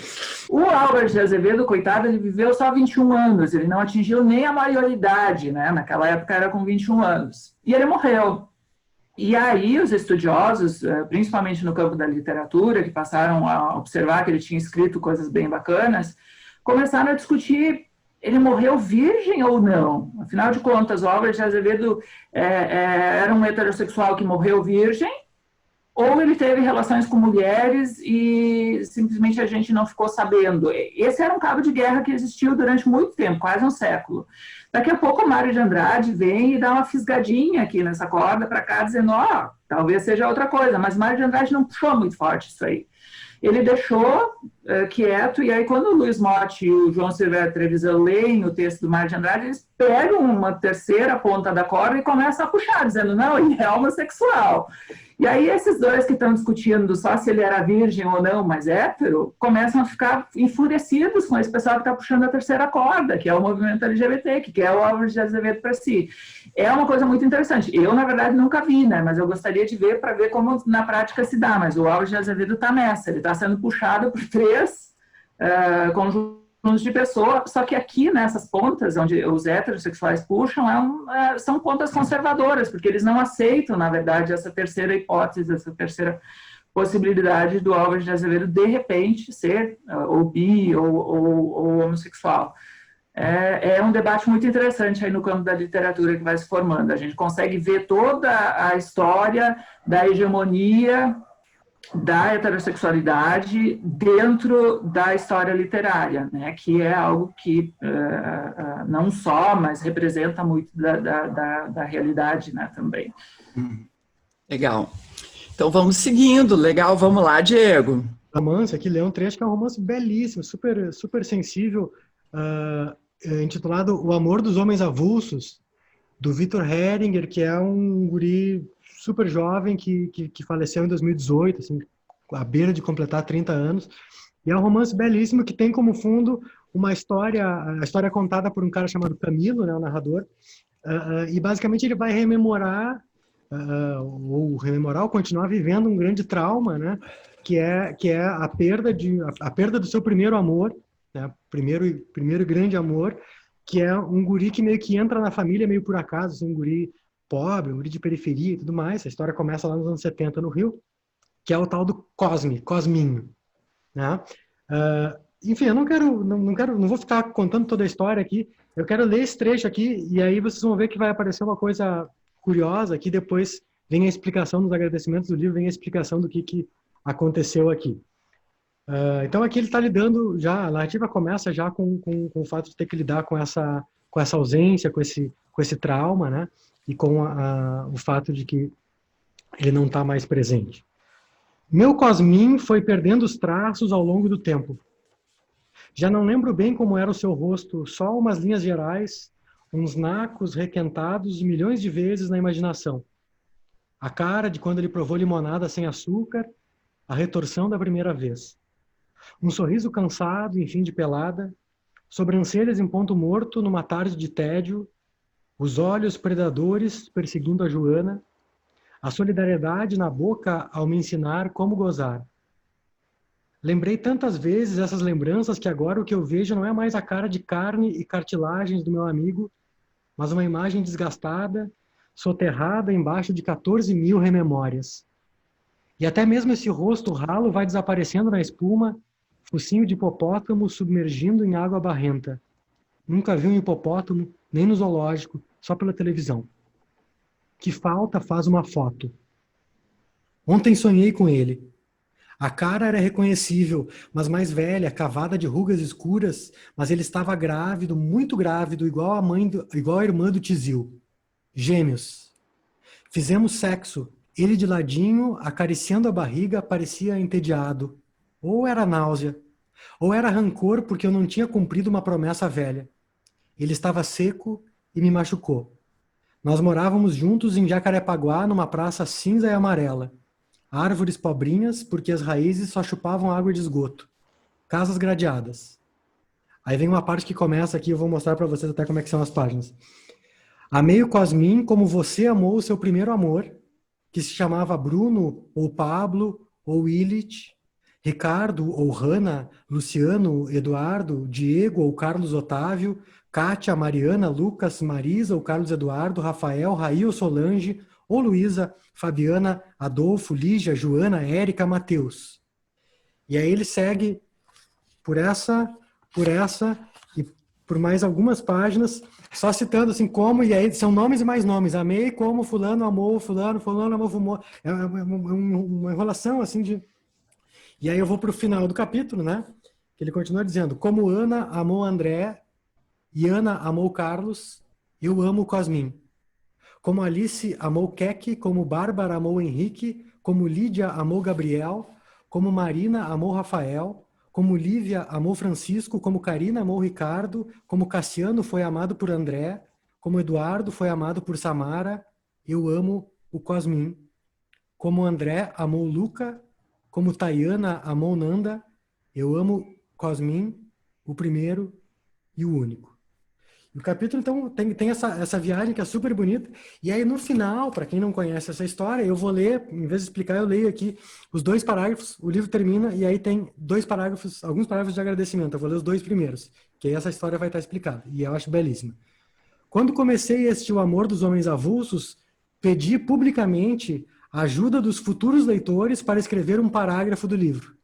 O Álvares de Azevedo, coitado, ele viveu só 21 anos, ele não atingiu nem a maioridade, né? Naquela época era com 21 anos. E ele morreu. E aí os estudiosos, principalmente no campo da literatura, que passaram a observar que ele tinha escrito coisas bem bacanas, começaram a discutir, ele morreu virgem ou não? Afinal de contas, o Álvares de Azevedo era um heterossexual que morreu virgem, ou ele teve relações com mulheres e simplesmente a gente não ficou sabendo. Esse era um cabo de guerra que existiu durante muito tempo, quase um século. Daqui a pouco o Mário de Andrade vem e dá uma fisgadinha aqui nessa corda para cá, dizendo, talvez seja outra coisa, mas Mário de Andrade não puxou muito forte isso aí. Ele deixou quieto, e aí quando o Luiz Motti e o João Silvério Trevisan leem o texto do Mário de Andrade, eles pegam uma terceira ponta da corda e começam a puxar, dizendo, não, ele é homossexual. E aí esses dois que estão discutindo só se ele era virgem ou não, mas hétero, começam a ficar enfurecidos com esse pessoal que está puxando a terceira corda, que é o movimento LGBT, que quer o Álvares de Azevedo para si. É uma coisa muito interessante. Eu, na verdade, nunca vi, né? Mas eu gostaria de ver para ver como na prática se dá. Mas o Álvares de Azevedo está nessa. Ele está sendo puxado por 3 conjuntos de pessoas, só que aqui nessas pontas, onde os heterossexuais puxam, são pontas conservadoras, porque eles não aceitam, na verdade, essa terceira hipótese, essa terceira possibilidade do Álvares de Azevedo, de repente, ser ou bi ou homossexual. É um debate muito interessante aí no campo da literatura que vai se formando. A gente consegue ver toda a história da hegemonia da heterossexualidade dentro da história literária, né? Que é algo que não só, mas representa muito da realidade, né, também. Legal. Então vamos seguindo. Legal, vamos lá, Diego. Romance, aqui, Leão 3, que é um romance belíssimo, super, super sensível, intitulado O Amor dos Homens Avulsos, do Victor Heringer, que é um guri super jovem que faleceu em 2018, assim, à beira de completar 30 anos. E é um romance belíssimo que tem como fundo a história contada por um cara chamado Camilo, né, o narrador, e basicamente ele vai rememorar ou continuar vivendo um grande trauma, né, que é a perda do seu primeiro amor, né, primeiro grande amor, que é um guri que meio que entra na família meio por acaso, assim, um guri pobre, um guri de periferia e tudo mais. A história começa lá nos anos 70 no Rio, que é o tal do Cosminho, né? Enfim, eu não vou ficar contando toda a história aqui. Eu quero ler esse trecho aqui e aí vocês vão ver que vai aparecer uma coisa curiosa aqui. Depois vem a explicação dos agradecimentos do livro, vem a explicação do que aconteceu aqui. Então aqui ele está lidando a narrativa começa já com o fato de ter que lidar com essa ausência, com esse trauma, né? E com o fato de que ele não está mais presente. Meu Cosmin foi perdendo os traços ao longo do tempo. Já não lembro bem como era o seu rosto, só umas linhas gerais, uns nacos requentados milhões de vezes na imaginação. A cara de quando ele provou limonada sem açúcar, a retorção da primeira vez. Um sorriso cansado, em fim de pelada, sobrancelhas em ponto morto numa tarde de tédio, os olhos predadores perseguindo a Joana, a solidariedade na boca ao me ensinar como gozar. Lembrei tantas vezes essas lembranças que agora o que eu vejo não é mais a cara de carne e cartilagens do meu amigo, mas uma imagem desgastada, soterrada embaixo de 14.000 rememórias. E até mesmo esse rosto ralo vai desaparecendo na espuma, focinho de hipopótamo submergindo em água barrenta. Nunca vi um hipopótamo, nem no zoológico, só pela televisão. Que falta faz uma foto. Ontem sonhei com ele. A cara era reconhecível, mas mais velha, cavada de rugas escuras, mas ele estava grávido, muito grávido, igual a irmã do Tizil. Gêmeos. Fizemos sexo. Ele de ladinho, acariciando a barriga, parecia entediado. Ou era náusea, ou era rancor porque eu não tinha cumprido uma promessa velha. Ele estava seco e me machucou. Nós morávamos juntos em Jacarepaguá, numa praça cinza e amarela. Árvores pobrinhas, porque as raízes só chupavam água de esgoto. Casas gradeadas. Aí vem uma parte que começa aqui, eu vou mostrar para vocês até como é que são as páginas. Amei o Cosmin como você amou o seu primeiro amor, que se chamava Bruno, ou Pablo, ou Illich, Ricardo, ou Hanna, Luciano, Eduardo, Diego, ou Carlos Otávio, Kátia, Mariana, Lucas, Marisa, ou Carlos Eduardo, Rafael, Raí, Solange, ou Luísa, Fabiana, Adolfo, Lígia, Joana, Érica, Mateus. E aí ele segue por essa e por mais algumas páginas, só citando assim como, e aí são nomes e mais nomes. Amei como fulano amou fulano, fulano amou fulano. É uma enrolação assim de... E aí eu vou para o final do capítulo, né? Que ele continua dizendo, como Ana amou André e Ana amou Carlos, eu amo Cosmin. Como Alice amou Keke, como Bárbara amou Henrique, como Lídia amou Gabriel, como Marina amou Rafael, como Lívia amou Francisco, como Karina amou Ricardo, como Cassiano foi amado por André, como Eduardo foi amado por Samara, eu amo o Cosmin. Como André amou Luca, como Tayana amou Nanda, eu amo Cosmin, o primeiro e o único. O capítulo, então, tem essa viagem que é super bonita. E aí, no final, para quem não conhece essa história, eu vou ler, em vez de explicar, eu leio aqui os 2 parágrafos, o livro termina, e aí tem 2 parágrafos, alguns parágrafos de agradecimento. Eu vou ler os 2 primeiros, que aí essa história vai estar explicada. E eu acho belíssima. Quando comecei este O Amor dos Homens Avulsos, pedi publicamente a ajuda dos futuros leitores para escrever um parágrafo do livro.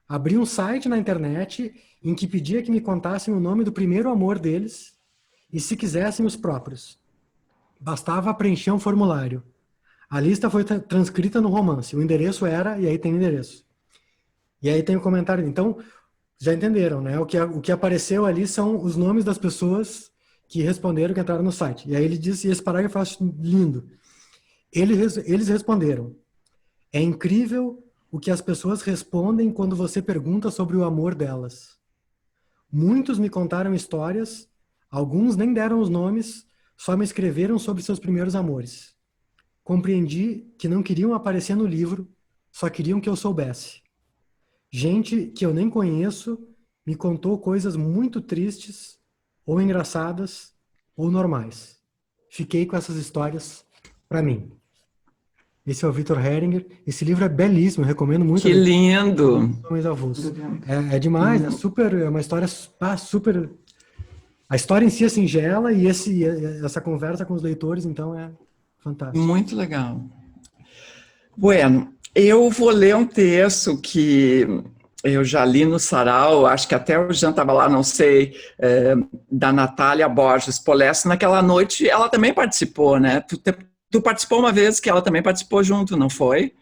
Abri um site na internet em que pedia que me contassem o nome do primeiro amor deles e, se quisessem, os próprios. Bastava preencher um formulário. A lista foi transcrita no romance. O endereço era, e aí tem o endereço. E aí tem o comentário. Então, já entenderam, né? O que apareceu ali são os nomes das pessoas que responderam, que entraram no site. E aí ele disse, e esse parágrafo eu acho lindo. Eles responderam: é incrível o que as pessoas respondem quando você pergunta sobre o amor delas. Muitos me contaram histórias, alguns nem deram os nomes, só me escreveram sobre seus primeiros amores. Compreendi que não queriam aparecer no livro, só queriam que eu soubesse. Gente que eu nem conheço me contou coisas muito tristes, ou engraçadas, ou normais. Fiquei com essas histórias para mim. Esse é o Victor Heringer. Esse livro é belíssimo, eu recomendo muito. Que lindo! Homens Avulsos. É demais, é uma história super... A história em si é singela e essa conversa com os leitores, então, é fantástico. Muito legal. Bueno, eu vou ler um texto que eu já li no Sarau, acho que até o Jean estava lá, não sei, da Natália Borges Polesso. Naquela noite, ela também participou, né? Tu participou uma vez que ela também participou junto, não foi?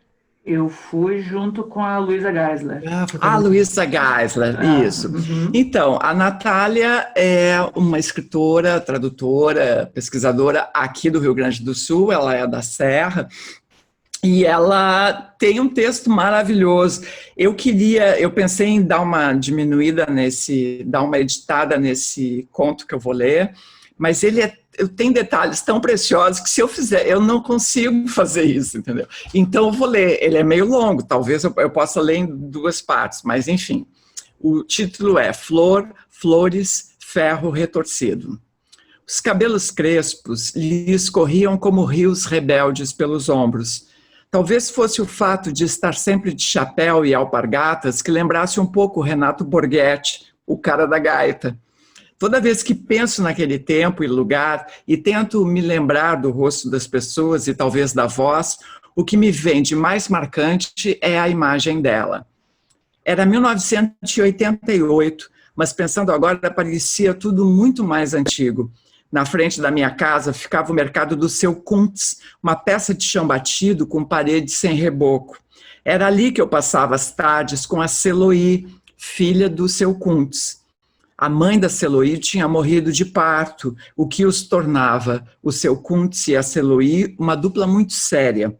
Eu fui junto com a Luísa Geisler. A Luísa Geisler, isso. Então, a Natália é uma escritora, tradutora, pesquisadora aqui do Rio Grande do Sul, ela é da Serra, e ela tem um texto maravilhoso. Eu pensei em dar uma diminuída dar uma editada nesse conto que eu vou ler, mas tem detalhes tão preciosos que, se eu fizer, eu não consigo fazer isso, entendeu? Então eu vou ler, ele é meio longo, talvez eu possa ler em 2 partes, mas enfim. O título é Flores, Ferro Retorcido. Os cabelos crespos lhe escorriam como rios rebeldes pelos ombros. Talvez fosse o fato de estar sempre de chapéu e alpargatas que lembrasse um pouco Renato Borghetti, o cara da gaita. Toda vez que penso naquele tempo e lugar e tento me lembrar do rosto das pessoas e talvez da voz, o que me vem de mais marcante é a imagem dela. Era 1988, mas pensando agora parecia tudo muito mais antigo. Na frente da minha casa ficava o mercado do Seu Kuntz, uma peça de chão batido com paredes sem reboco. Era ali que eu passava as tardes com a Celoí, filha do Seu Kuntz. A mãe da Celoí tinha morrido de parto, o que os tornava, o Seu Kuntz e a Celoí, uma dupla muito séria.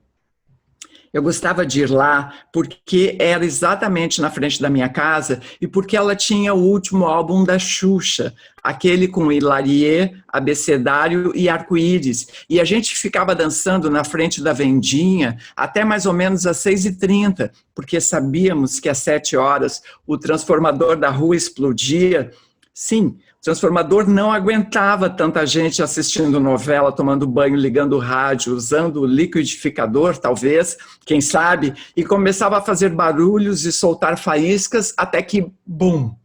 Eu gostava de ir lá porque era exatamente na frente da minha casa e porque ela tinha o último álbum da Xuxa, aquele com Hilarie, Abecedário e Arco-Íris. E a gente ficava dançando na frente da vendinha até mais ou menos às 6h30, porque sabíamos que às 7h o transformador da rua explodia. Sim, o transformador não aguentava tanta gente assistindo novela, tomando banho, ligando o rádio, usando o liquidificador, talvez, quem sabe, e começava a fazer barulhos e soltar faíscas até que, bum!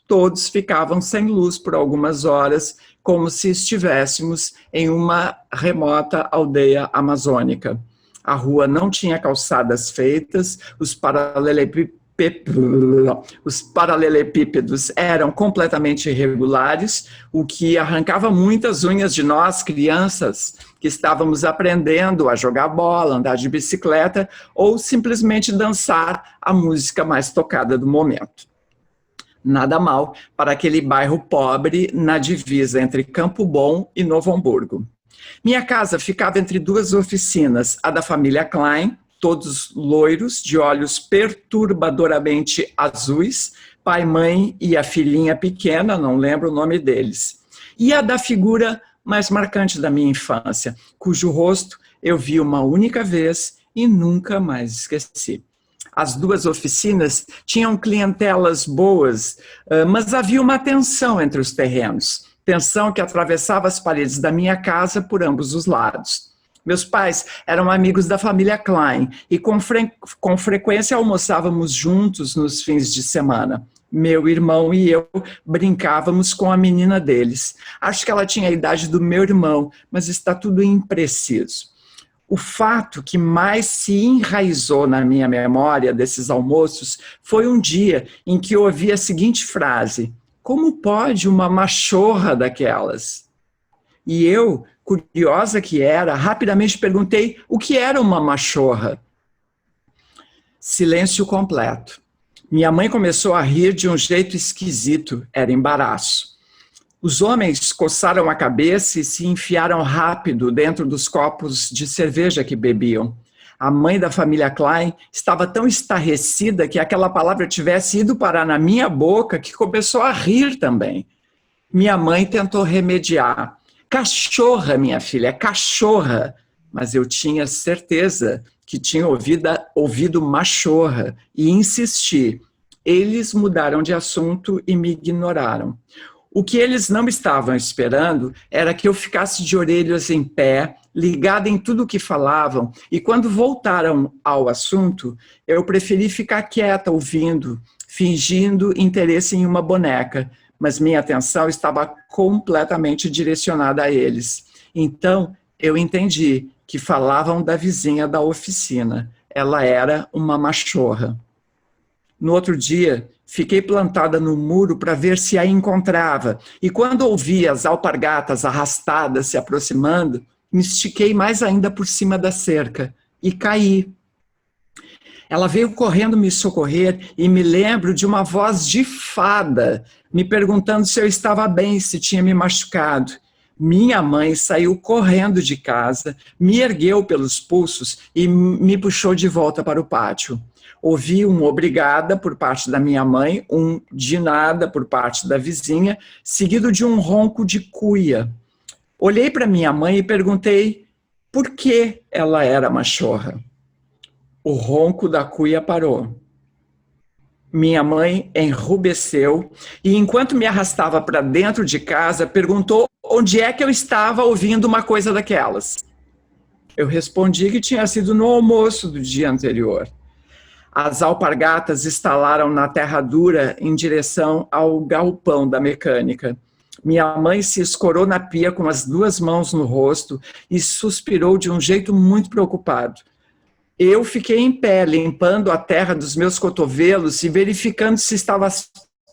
Todos ficavam sem luz por algumas horas, como se estivéssemos em uma remota aldeia amazônica. A rua não tinha calçadas feitas, os paralelepípedos eram completamente irregulares, o que arrancava muitas unhas de nós, crianças, que estávamos aprendendo a jogar bola, andar de bicicleta ou simplesmente dançar a música mais tocada do momento. Nada mal para aquele bairro pobre na divisa entre Campo Bom e Novo Hamburgo. Minha casa ficava entre 2 oficinas, a da família Klein, todos loiros, de olhos perturbadoramente azuis, pai, mãe e a filhinha pequena, não lembro o nome deles. E a da figura mais marcante da minha infância, cujo rosto eu vi uma única vez e nunca mais esqueci. As 2 oficinas tinham clientelas boas, mas havia uma tensão entre os terrenos. tensão que atravessava as paredes da minha casa por ambos os lados. Meus pais eram amigos da família Klein e com frequência almoçávamos juntos nos fins de semana. Meu irmão e eu brincávamos com a menina deles. Acho que ela tinha a idade do meu irmão, mas está tudo impreciso. O fato que mais se enraizou na minha memória desses almoços foi um dia em que eu ouvi a seguinte frase: como pode uma machorra daquelas? E eu, curiosa que era, rapidamente perguntei o que era uma machorra. Silêncio completo. Minha mãe começou a rir de um jeito esquisito, era embaraço. Os homens coçaram a cabeça e se enfiaram rápido dentro dos copos de cerveja que bebiam. A mãe da família Klein estava tão estarrecida que aquela palavra tivesse ido parar na minha boca que começou a rir também. Minha mãe tentou remediar. Cachorra, minha filha, cachorra. Mas eu tinha certeza que tinha ouvido machorra e insisti. Eles mudaram de assunto e me ignoraram. O que eles não estavam esperando era que eu ficasse de orelhas em pé, ligada em tudo o que falavam, e quando voltaram ao assunto, eu preferi ficar quieta ouvindo, fingindo interesse em uma boneca, mas minha atenção estava completamente direcionada a eles. Então, eu entendi que falavam da vizinha da oficina. Ela era uma machorra. No outro dia, fiquei plantada no muro para ver se a encontrava, e quando ouvi as alpargatas arrastadas se aproximando, me estiquei mais ainda por cima da cerca e caí. Ela veio correndo me socorrer e me lembro de uma voz de fada, me perguntando se eu estava bem, se tinha me machucado. Minha mãe saiu correndo de casa, me ergueu pelos pulsos e me puxou de volta para o pátio. Ouvi um obrigada por parte da minha mãe, um de nada por parte da vizinha, seguido de um ronco de cuia. Olhei para minha mãe e perguntei por que ela era machorra. O ronco da cuia parou. Minha mãe enrubesceu e, enquanto me arrastava para dentro de casa, perguntou onde é que eu estava ouvindo uma coisa daquelas. Eu respondi que tinha sido no almoço do dia anterior. As alpargatas estalaram na terra dura em direção ao galpão da mecânica. Minha mãe se escorou na pia com as duas mãos no rosto e suspirou de um jeito muito preocupado. Eu fiquei em pé, limpando a terra dos meus cotovelos e verificando se estava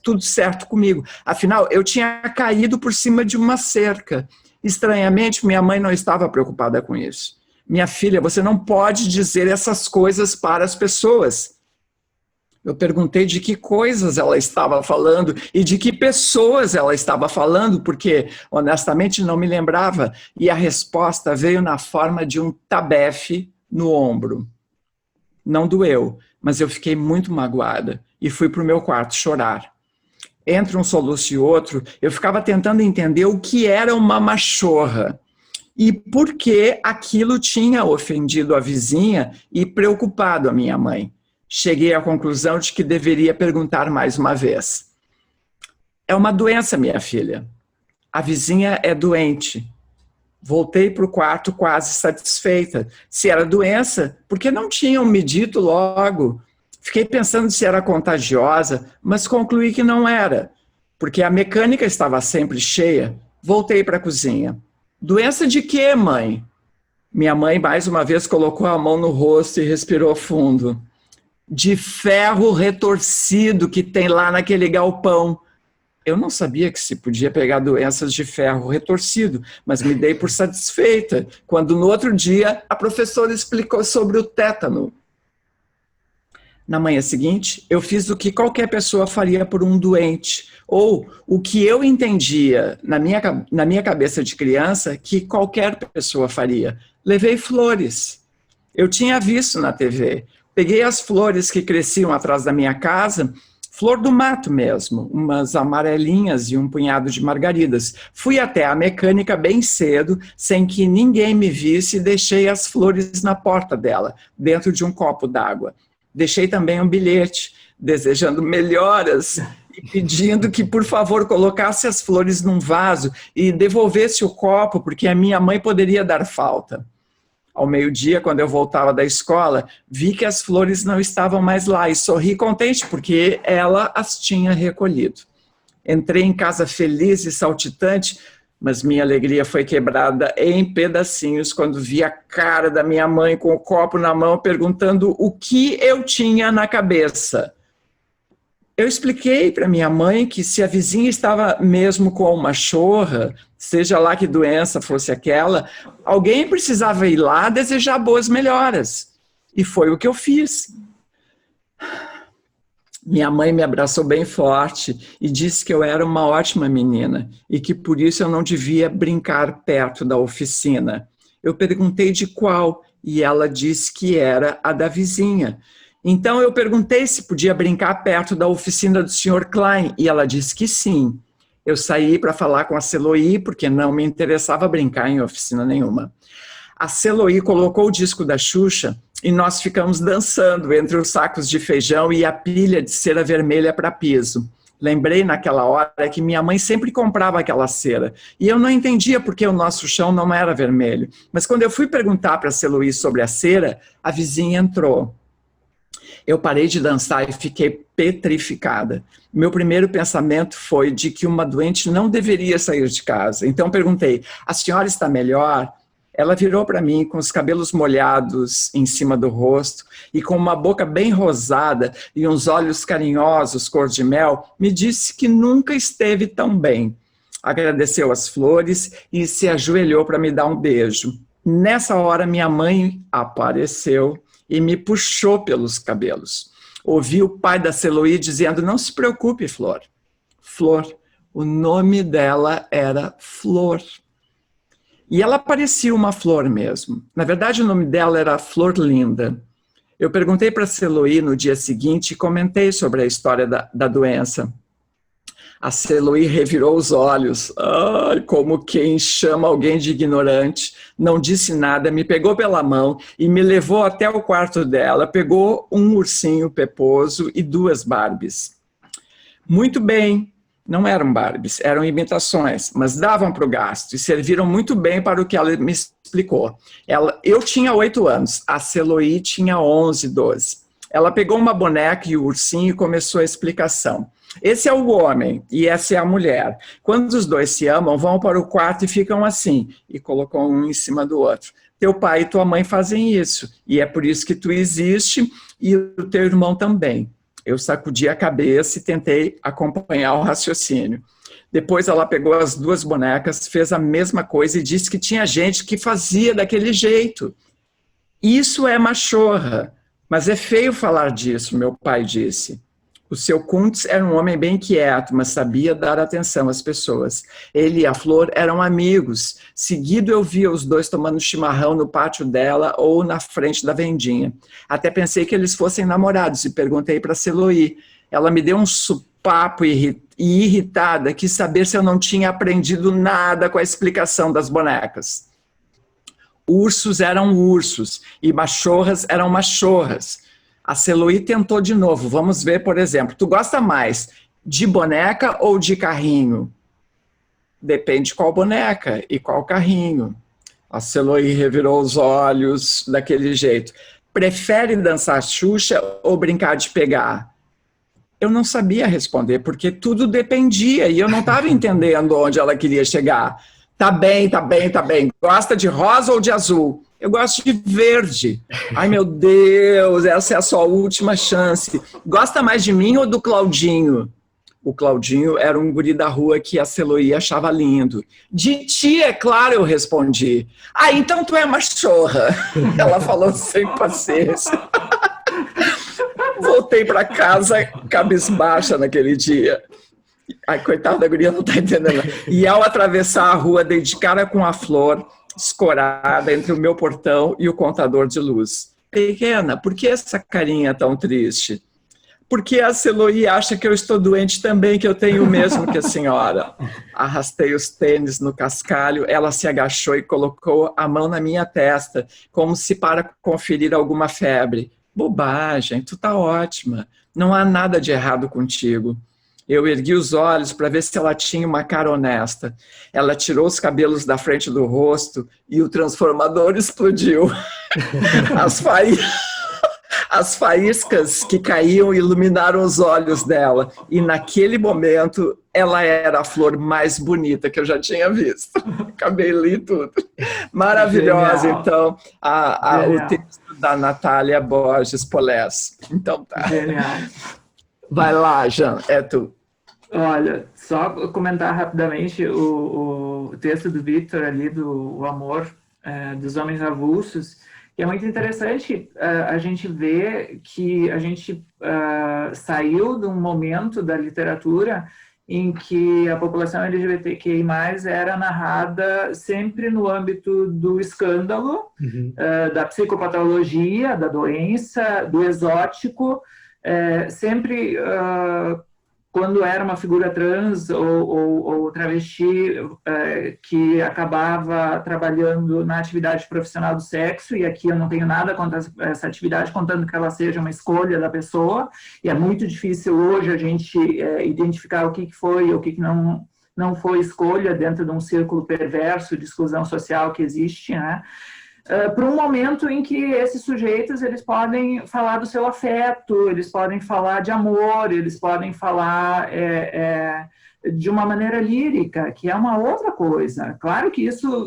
tudo certo comigo. Afinal, eu tinha caído por cima de uma cerca. Estranhamente, minha mãe não estava preocupada com isso. Minha filha, você não pode dizer essas coisas para as pessoas. Eu perguntei de que coisas ela estava falando e de que pessoas ela estava falando, porque, honestamente, não me lembrava. E a resposta veio na forma de um tabefe no ombro. Não doeu, mas eu fiquei muito magoada e fui para o meu quarto chorar. Entre um soluço e outro, eu ficava tentando entender o que era uma machorra e por que aquilo tinha ofendido a vizinha e preocupado a minha mãe. Cheguei à conclusão de que deveria perguntar mais uma vez. É uma doença, minha filha. A vizinha é doente. Voltei para o quarto quase satisfeita. Se era doença, por que não tinham me dito logo? Fiquei pensando se era contagiosa, mas concluí que não era, porque a mecânica estava sempre cheia. Voltei para a cozinha. Doença de quê, mãe? Minha mãe mais uma vez colocou a mão no rosto e respirou fundo. De ferro retorcido que tem lá naquele galpão. Eu não sabia que se podia pegar doenças de ferro retorcido, mas me dei por satisfeita, quando no outro dia a professora explicou sobre o tétano. Na manhã seguinte, eu fiz o que qualquer pessoa faria por um doente, ou o que eu entendia na minha cabeça de criança que qualquer pessoa faria. Levei flores. Eu tinha visto na TV. Peguei as flores que cresciam atrás da minha casa, flor do mato mesmo, umas amarelinhas e um punhado de margaridas. Fui até a mecânica bem cedo, sem que ninguém me visse, e deixei as flores na porta dela, dentro de um copo d'água. Deixei também um bilhete, desejando melhoras pedindo que, por favor, colocasse as flores num vaso e devolvesse o copo, porque a minha mãe poderia dar falta. Ao meio-dia, quando eu voltava da escola, vi que as flores não estavam mais lá e sorri contente, porque ela as tinha recolhido. Entrei em casa feliz e saltitante, mas minha alegria foi quebrada em pedacinhos quando vi a cara da minha mãe com o copo na mão, perguntando o que eu tinha na cabeça. Eu expliquei para minha mãe que se a vizinha estava mesmo com uma machorra, seja lá que doença fosse aquela, alguém precisava ir lá desejar boas melhoras. E foi o que eu fiz. Minha mãe me abraçou bem forte e disse que eu era uma ótima menina e que por isso eu não devia brincar perto da oficina. Eu perguntei de qual e ela disse que era a da vizinha. Então eu perguntei se podia brincar perto da oficina do Sr. Klein e ela disse que sim. Eu saí para falar com a Celoí porque não me interessava brincar em oficina nenhuma. A Celoí colocou o disco da Xuxa e nós ficamos dançando entre os sacos de feijão e a pilha de cera vermelha para piso. Lembrei naquela hora que minha mãe sempre comprava aquela cera e eu não entendia porque o nosso chão não era vermelho. Mas quando eu fui perguntar para a Celoí sobre a cera, a vizinha entrou. Eu parei de dançar e fiquei petrificada. Meu primeiro pensamento foi de que uma doente não deveria sair de casa. Então perguntei, a senhora está melhor? Ela virou para mim com os cabelos molhados em cima do rosto e com uma boca bem rosada e uns olhos carinhosos, cor de mel, me disse que nunca esteve tão bem. Agradeceu as flores e se ajoelhou para me dar um beijo. Nessa hora, minha mãe apareceu e me puxou pelos cabelos. Ouvi o pai da Celoí dizendo, não se preocupe, Flor. Flor, o nome dela era Flor. E ela parecia uma flor mesmo. Na verdade, o nome dela era Flor Linda. Eu perguntei para a Celoí no dia seguinte e comentei sobre a história da doença. A Celoí revirou os olhos, como quem chama alguém de ignorante, não disse nada, me pegou pela mão e me levou até o quarto dela, pegou um ursinho peposo e 2 Barbies. Muito bem, não eram Barbies, eram imitações, mas davam para o gasto e serviram muito bem para o que ela me explicou. Eu tinha 8 anos, a Celoí tinha 11, 12. Ela pegou uma boneca e o ursinho e começou a explicação. Esse é o homem e essa é a mulher. Quando os dois se amam, vão para o quarto e ficam assim. E colocou um em cima do outro. Teu pai e tua mãe fazem isso. E é por isso que tu existe e o teu irmão também. Eu sacudi a cabeça e tentei acompanhar o raciocínio. Depois ela pegou as 2 bonecas, fez a mesma coisa e disse que tinha gente que fazia daquele jeito. Isso é machorra. Mas é feio falar disso, meu pai disse. O seu Kuntz era um homem bem quieto, mas sabia dar atenção às pessoas. Ele e a Flor eram amigos. Seguido eu via os dois tomando chimarrão no pátio dela ou na frente da vendinha. Até pensei que eles fossem namorados e perguntei para a Celoí. Ela me deu um supapo e irritada quis saber se eu não tinha aprendido nada com a explicação das bonecas. Ursos eram ursos e machorras eram machorras. A Celoí tentou de novo. Vamos ver, por exemplo. Tu gosta mais de boneca ou de carrinho? Depende qual boneca e qual carrinho. A Celoí revirou os olhos daquele jeito. Prefere dançar Xuxa ou brincar de pegar? Eu não sabia responder, porque tudo dependia e eu não estava entendendo onde ela queria chegar. Tá bem, tá bem, tá bem. Gosta de rosa ou de azul? Eu gosto de verde. Ai, meu Deus, essa é a sua última chance. Gosta mais de mim ou do Claudinho? O Claudinho era um guri da rua que a Celoí achava lindo. De ti, é claro, eu respondi. Ah, então tu é machorra. Ela falou sem paciência. Voltei para casa cabisbaixa naquele dia. Ai, coitada da guria, não tá entendendo. E ao atravessar a rua, dei de cara com a Flor escorada entre o meu portão e o contador de luz. Pequena, por que essa carinha tão triste? Porque a Celoí acha que eu estou doente também, que eu tenho o mesmo que a senhora. Arrastei os tênis no cascalho, ela se agachou e colocou a mão na minha testa, como se para conferir alguma febre. Bobagem, tu tá ótima, não há nada de errado contigo. Eu ergui os olhos para ver se ela tinha uma cara honesta. Ela tirou os cabelos da frente do rosto e o transformador explodiu. As faíscas que caíam iluminaram os olhos dela. E naquele momento, ela era a flor mais bonita que eu já tinha visto. Acabei ali tudo. Maravilhosa, genial. Então, o texto da Natália Borges Polés. Então tá. Genial. Vai lá, Jean, é tu. Olha, só comentar rapidamente o texto do Victor ali, do O Amor dos Homens Avulsos, que é muito interessante a gente ver que a gente saiu de um momento da literatura em que a população LGBTQI+, era narrada sempre no âmbito do escândalo, da psicopatologia, da doença, do exótico, sempre quando era uma figura trans ou travesti que acabava trabalhando na atividade profissional do sexo, e aqui eu não tenho nada contra essa atividade, contando que ela seja uma escolha da pessoa, e é muito difícil hoje a gente identificar o que foi e o que não foi escolha dentro de um círculo perverso de exclusão social que existe, né? Para um momento em que esses sujeitos eles podem falar do seu afeto, eles podem falar de amor, eles podem falar de uma maneira lírica, que é uma outra coisa. Claro que isso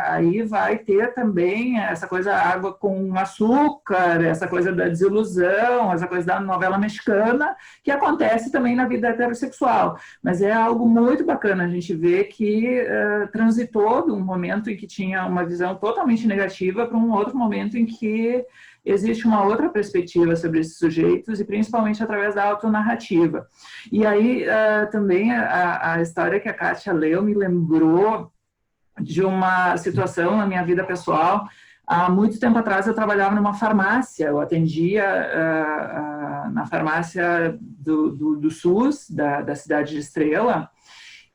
aí vai ter também essa coisa água com açúcar, essa coisa da desilusão, essa coisa da novela mexicana, que acontece também na vida heterossexual. Mas é algo muito bacana a gente ver que transitou de um momento em que tinha uma visão totalmente negativa para um outro momento em que existe uma outra perspectiva sobre esses sujeitos, e principalmente através da autonarrativa. E aí, também, a história que a Kátia leu me lembrou de uma situação na minha vida pessoal. Há muito tempo atrás, eu trabalhava numa farmácia, eu atendia na farmácia do SUS, da cidade de Estrela,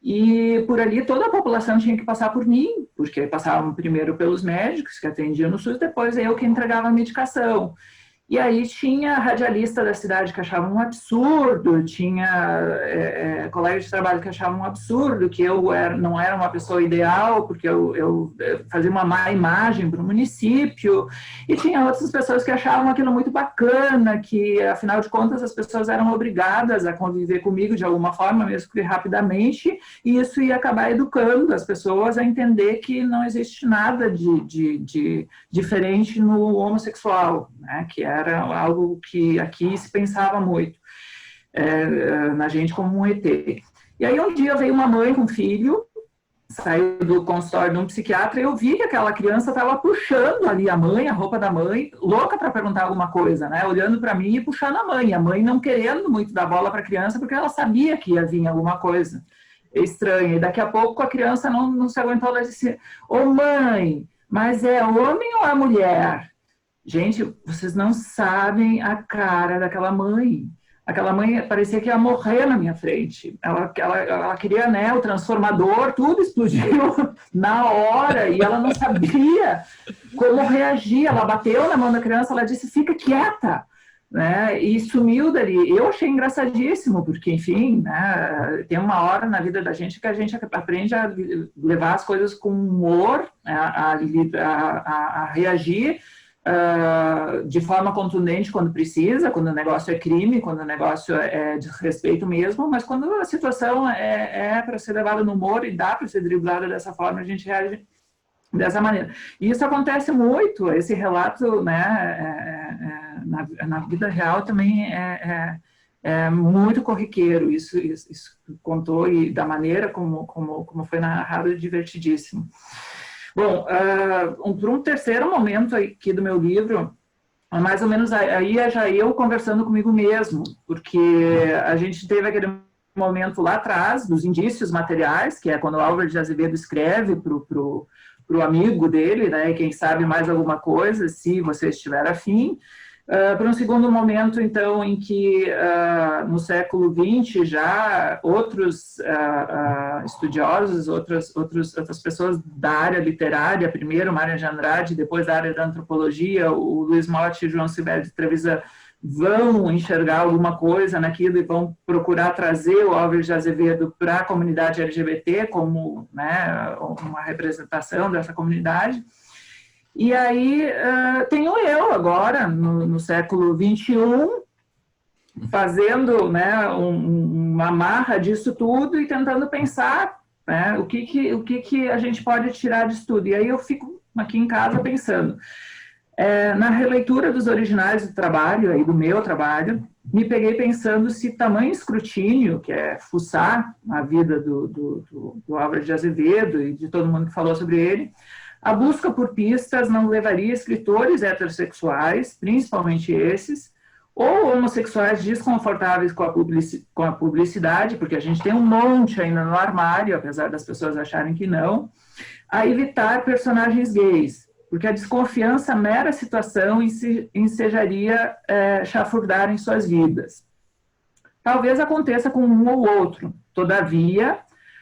e por ali toda a população tinha que passar por mim, porque passavam primeiro pelos médicos que atendiam no SUS, depois eu que entregava a medicação. E aí tinha radialista da cidade que achava um absurdo, tinha colegas de trabalho que achavam um absurdo, que eu não era uma pessoa ideal, porque eu fazia uma má imagem para o município, e tinha outras pessoas que achavam aquilo muito bacana, que, afinal de contas, as pessoas eram obrigadas a conviver comigo de alguma forma, mesmo que rapidamente, e isso ia acabar educando as pessoas a entender que não existe nada de diferente no homossexual, né, que era algo que aqui se pensava muito na gente como um ET. E aí um dia veio uma mãe com um filho, saiu do consultório de um psiquiatra, e eu vi que aquela criança estava puxando ali a mãe, a roupa da mãe, louca para perguntar alguma coisa, né? Olhando para mim e puxando a mãe não querendo muito dar bola para a criança, porque ela sabia que ia vir alguma coisa estranha. E daqui a pouco a criança não se aguentou, ela disse: "Ô mãe, mas é homem ou é mulher?" Gente, vocês não sabem a cara daquela mãe. Aquela mãe parecia que ia morrer na minha frente. Ela queria, né, o transformador, tudo explodiu na hora, e ela não sabia como reagir. Ela bateu na mão da criança, ela disse: "Fica quieta", né, e sumiu dali. Eu achei engraçadíssimo, porque, enfim, né, tem uma hora na vida da gente que a gente aprende a levar as coisas com humor, a reagir de forma contundente quando precisa, quando o negócio é crime, quando o negócio é desrespeito mesmo, mas quando a situação é para ser levada no humor e dá para ser driblada dessa forma, a gente reage dessa maneira. E isso acontece muito, esse relato, né, na vida real também é muito corriqueiro, isso contou, e da maneira como foi narrado, é divertidíssimo. Bom, para um terceiro momento aqui do meu livro, mais ou menos aí é já eu conversando comigo mesmo, porque a gente teve aquele momento lá atrás, dos indícios materiais, que é quando o Álvaro de Azevedo escreve pro amigo dele, né, quem sabe mais alguma coisa, se você estiver afim. Para um segundo momento, então, em que no século XX já outros estudiosos, outras pessoas da área literária, primeiro Mário de Andrade, depois da área da antropologia, o Luiz Motti e o João Silvério de Trevisan, vão enxergar alguma coisa naquilo e vão procurar trazer o Álvares de Azevedo para a comunidade LGBT como, né, uma representação dessa comunidade. E aí tenho eu agora, no século XXI, fazendo, né, uma amarra disso tudo e tentando pensar, né, o que a gente pode tirar disso tudo. E aí eu fico aqui em casa pensando. Na releitura dos originais do trabalho, aí do meu trabalho, me peguei pensando se tamanho escrutínio, que é fuçar a vida do Álvares de Azevedo e de todo mundo que falou sobre ele, a busca por pistas não levaria escritores heterossexuais, principalmente esses, ou homossexuais desconfortáveis com a publicidade, porque a gente tem um monte ainda no armário, apesar das pessoas acharem que não, a evitar personagens gays, porque a desconfiança mera situação ensejaria chafurdar em suas vidas. Talvez aconteça com um ou outro, todavia,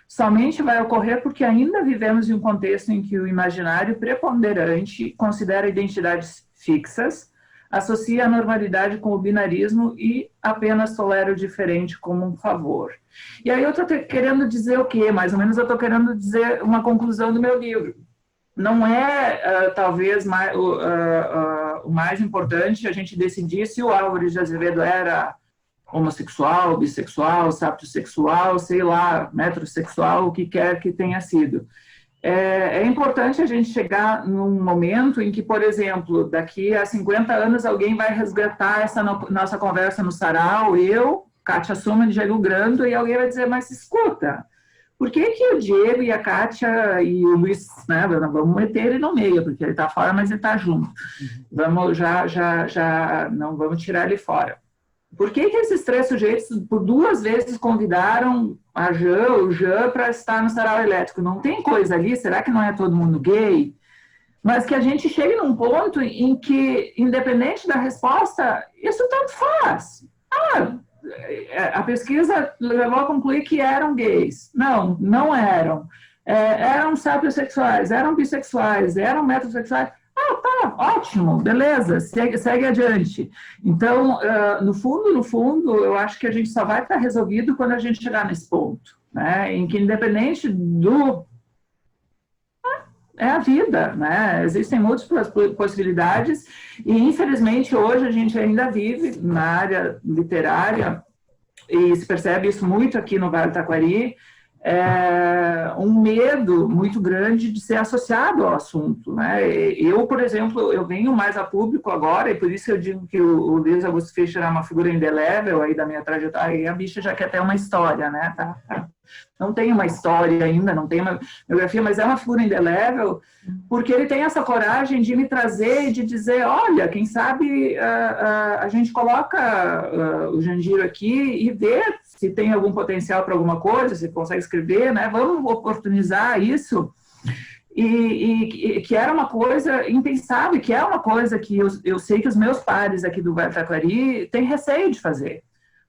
somente vai ocorrer porque ainda vivemos em um contexto em que o imaginário preponderante considera identidades fixas, associa a normalidade com o binarismo e apenas tolera o diferente como um favor. E aí eu estou querendo dizer o quê? Mais ou menos eu estou querendo dizer uma conclusão do meu livro. Não é, talvez, o mais importante a gente decidir se o Álvares de Azevedo era homossexual, bissexual, sapiosexual, sei lá, metrosexual, o que quer que tenha sido. É importante a gente chegar num momento em que, por exemplo, daqui a 50 anos alguém vai resgatar essa nossa conversa no sarau, eu, Kátia Summan, Diego Grando, e alguém vai dizer, mas escuta, por que o Diego e a Kátia e o Luiz, né, vamos meter ele no meio, porque ele está fora, mas ele está junto. Vamos não vamos tirar ele fora. Por que esses três sujeitos, por 2 vezes, convidaram o Jean para estar no sarau elétrico? Não tem coisa ali? Será que não é todo mundo gay? Mas que a gente chegue num ponto em que, independente da resposta, isso tanto faz. A pesquisa levou a concluir que eram gays. Não eram. Eram sapiosexuais, eram bissexuais, eram metrosexuais. Tá, ótimo, beleza, segue adiante. Então, no fundo, eu acho que a gente só vai estar resolvido quando a gente chegar nesse ponto, né? Em que, independente do... É a vida, né? Existem múltiplas possibilidades e, infelizmente, hoje a gente ainda vive na área literária e se percebe isso muito aqui no Vale do Taquari, um medo muito grande de ser associado ao assunto, né? Eu, por exemplo, eu venho mais a público agora, e por isso eu digo que o Luiz Augusto Fischer é uma figura indelével aí da minha trajetória, e a bicha já quer ter uma história, né? Não tem uma história ainda, não tem uma biografia, mas é uma figura indelével, porque ele tem essa coragem de me trazer e de dizer, olha, quem sabe a gente coloca o Jandiro aqui e vê se tem algum potencial para alguma coisa, se consegue escrever, né? Vamos oportunizar isso. E que era uma coisa impensável, que é uma coisa que eu sei que os meus pares aqui do Vale do Taquari têm receio de fazer,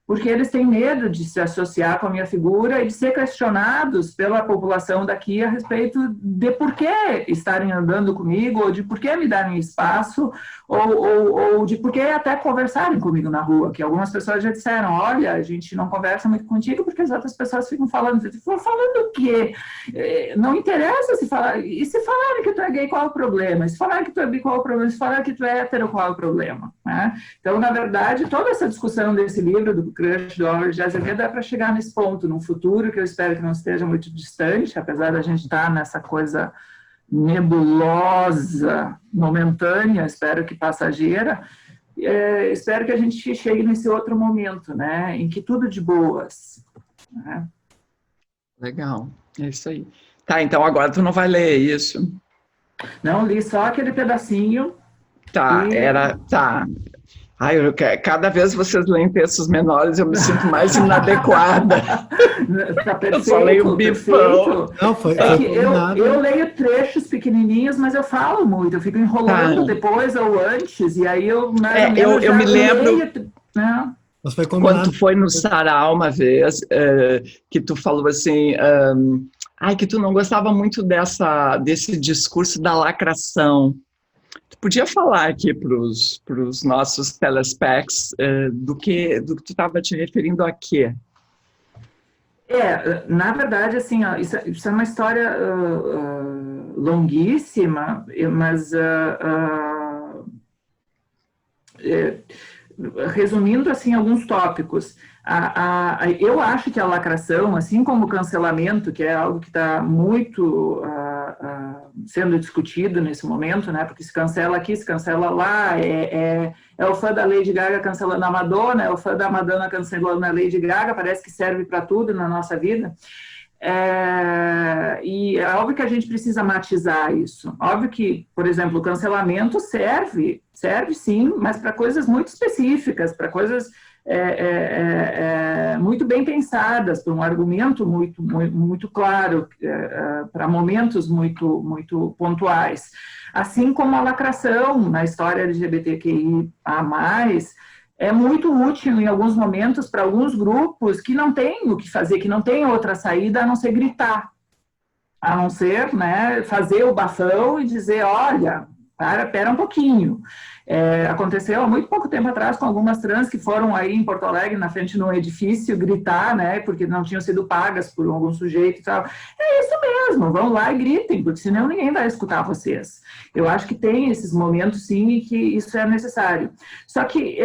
porque eles têm medo de se associar com a minha figura e de ser questionados pela população daqui a respeito de por que estarem andando comigo, ou de por que me darem espaço, ou de por que até conversarem comigo na rua, que algumas pessoas já disseram, olha, a gente não conversa muito contigo porque as outras pessoas ficam falando o quê? Não interessa se falar, e se falarem que tu é gay, qual é o problema? E se falarem que tu é bi, qual é o problema? Se falarem que tu é hétero, qual é o problema? Né? Então, na verdade, toda essa discussão desse livro, do crush do Álvares de Azevedo, é para chegar nesse ponto, num futuro que eu espero que não esteja muito distante, apesar da gente estar nessa coisa nebulosa, momentânea, espero que passageira, espero que a gente chegue nesse outro momento, né, em que tudo de boas. Né? Legal, é isso aí. Tá, então agora tu não vai ler isso? Não, li só aquele pedacinho. Tá, tá. Ai, cada vez vocês leem textos menores, eu me sinto mais inadequada. Tá perfeito, eu só leio bifão. Não, foi eu leio trechos pequenininhos, mas eu falo muito, eu fico enrolando depois ou antes, e aí eu me lembro, né? Quando tu foi no sarau uma vez, que tu falou assim, que tu não gostava muito desse discurso da lacração. Tu podia falar aqui para os nossos telespecs do que tu estava te referindo a quê? Na verdade, assim, ó, isso é uma história longuíssima, mas resumindo, assim, alguns tópicos. Eu acho que a lacração, assim como o cancelamento, que é algo que está muito sendo discutido nesse momento, né? Porque se cancela aqui, se cancela lá, é o fã da Lady Gaga cancelando a Madonna, é o fã da Madonna cancelando a Lady Gaga, parece que serve para tudo na nossa vida. E é óbvio que a gente precisa matizar isso. Óbvio que, por exemplo, o cancelamento serve sim, mas para coisas muito específicas, para coisas muito bem pensadas, para um argumento muito claro, para momentos muito pontuais. Assim como a lacração na história LGBTQIA+, é muito útil em alguns momentos para alguns grupos que não têm o que fazer, que não têm outra saída a não ser gritar, a não ser, né, fazer o bafão e dizer, olha, pera um pouquinho. Aconteceu há muito pouco tempo atrás com algumas trans que foram aí em Porto Alegre, na frente de um edifício, gritar, né, porque não tinham sido pagas por algum sujeito e tal. É isso mesmo, vão lá e gritem, porque senão ninguém vai escutar vocês. Eu acho que tem esses momentos, sim, e que isso é necessário. Só que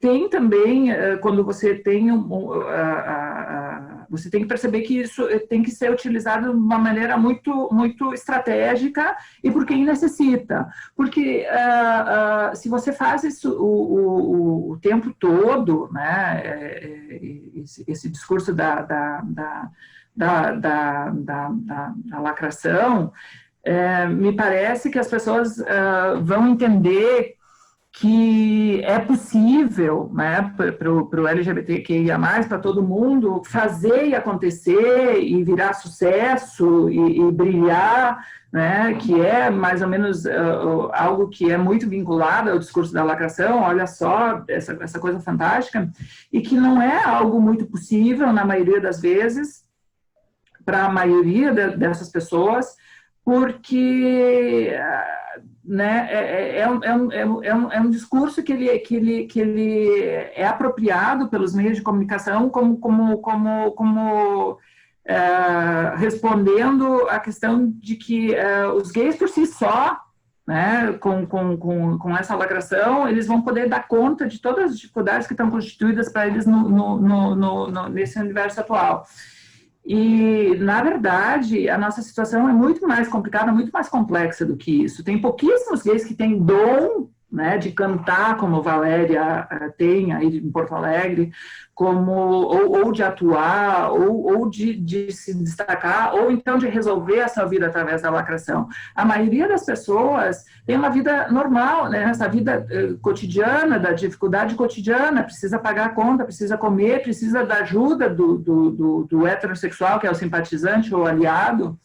tem também, quando você tem você tem que perceber que isso tem que ser utilizado de uma maneira muito estratégica e por quem necessita. Porque se você faz isso o tempo todo, né, esse discurso da lacração, me parece que as pessoas vão entender que é possível, né, para o LGBTQIA+, para todo mundo, fazer e acontecer e virar sucesso e brilhar, né, que é mais ou menos algo que é muito vinculado ao discurso da lacração, olha só, essa coisa fantástica, e que não é algo muito possível, na maioria das vezes, para a maioria dessas pessoas, porque... né, é um discurso que ele é apropriado pelos meios de comunicação como respondendo à questão de que os gays por si só, né, com essa lacração, eles vão poder dar conta de todas as dificuldades que estão constituídas para eles nesse universo atual. E, na verdade, a nossa situação é muito mais complicada, muito mais complexa do que isso. Tem pouquíssimos gays que têm dom, né, de cantar, como Valéria tem aí em Porto Alegre, ou de atuar, ou de se destacar, ou então de resolver a sua vida através da lacração. A maioria das pessoas tem uma vida normal, né, essa vida cotidiana, da dificuldade cotidiana, precisa pagar a conta, precisa comer, precisa da ajuda do heterossexual, que é o simpatizante ou aliado,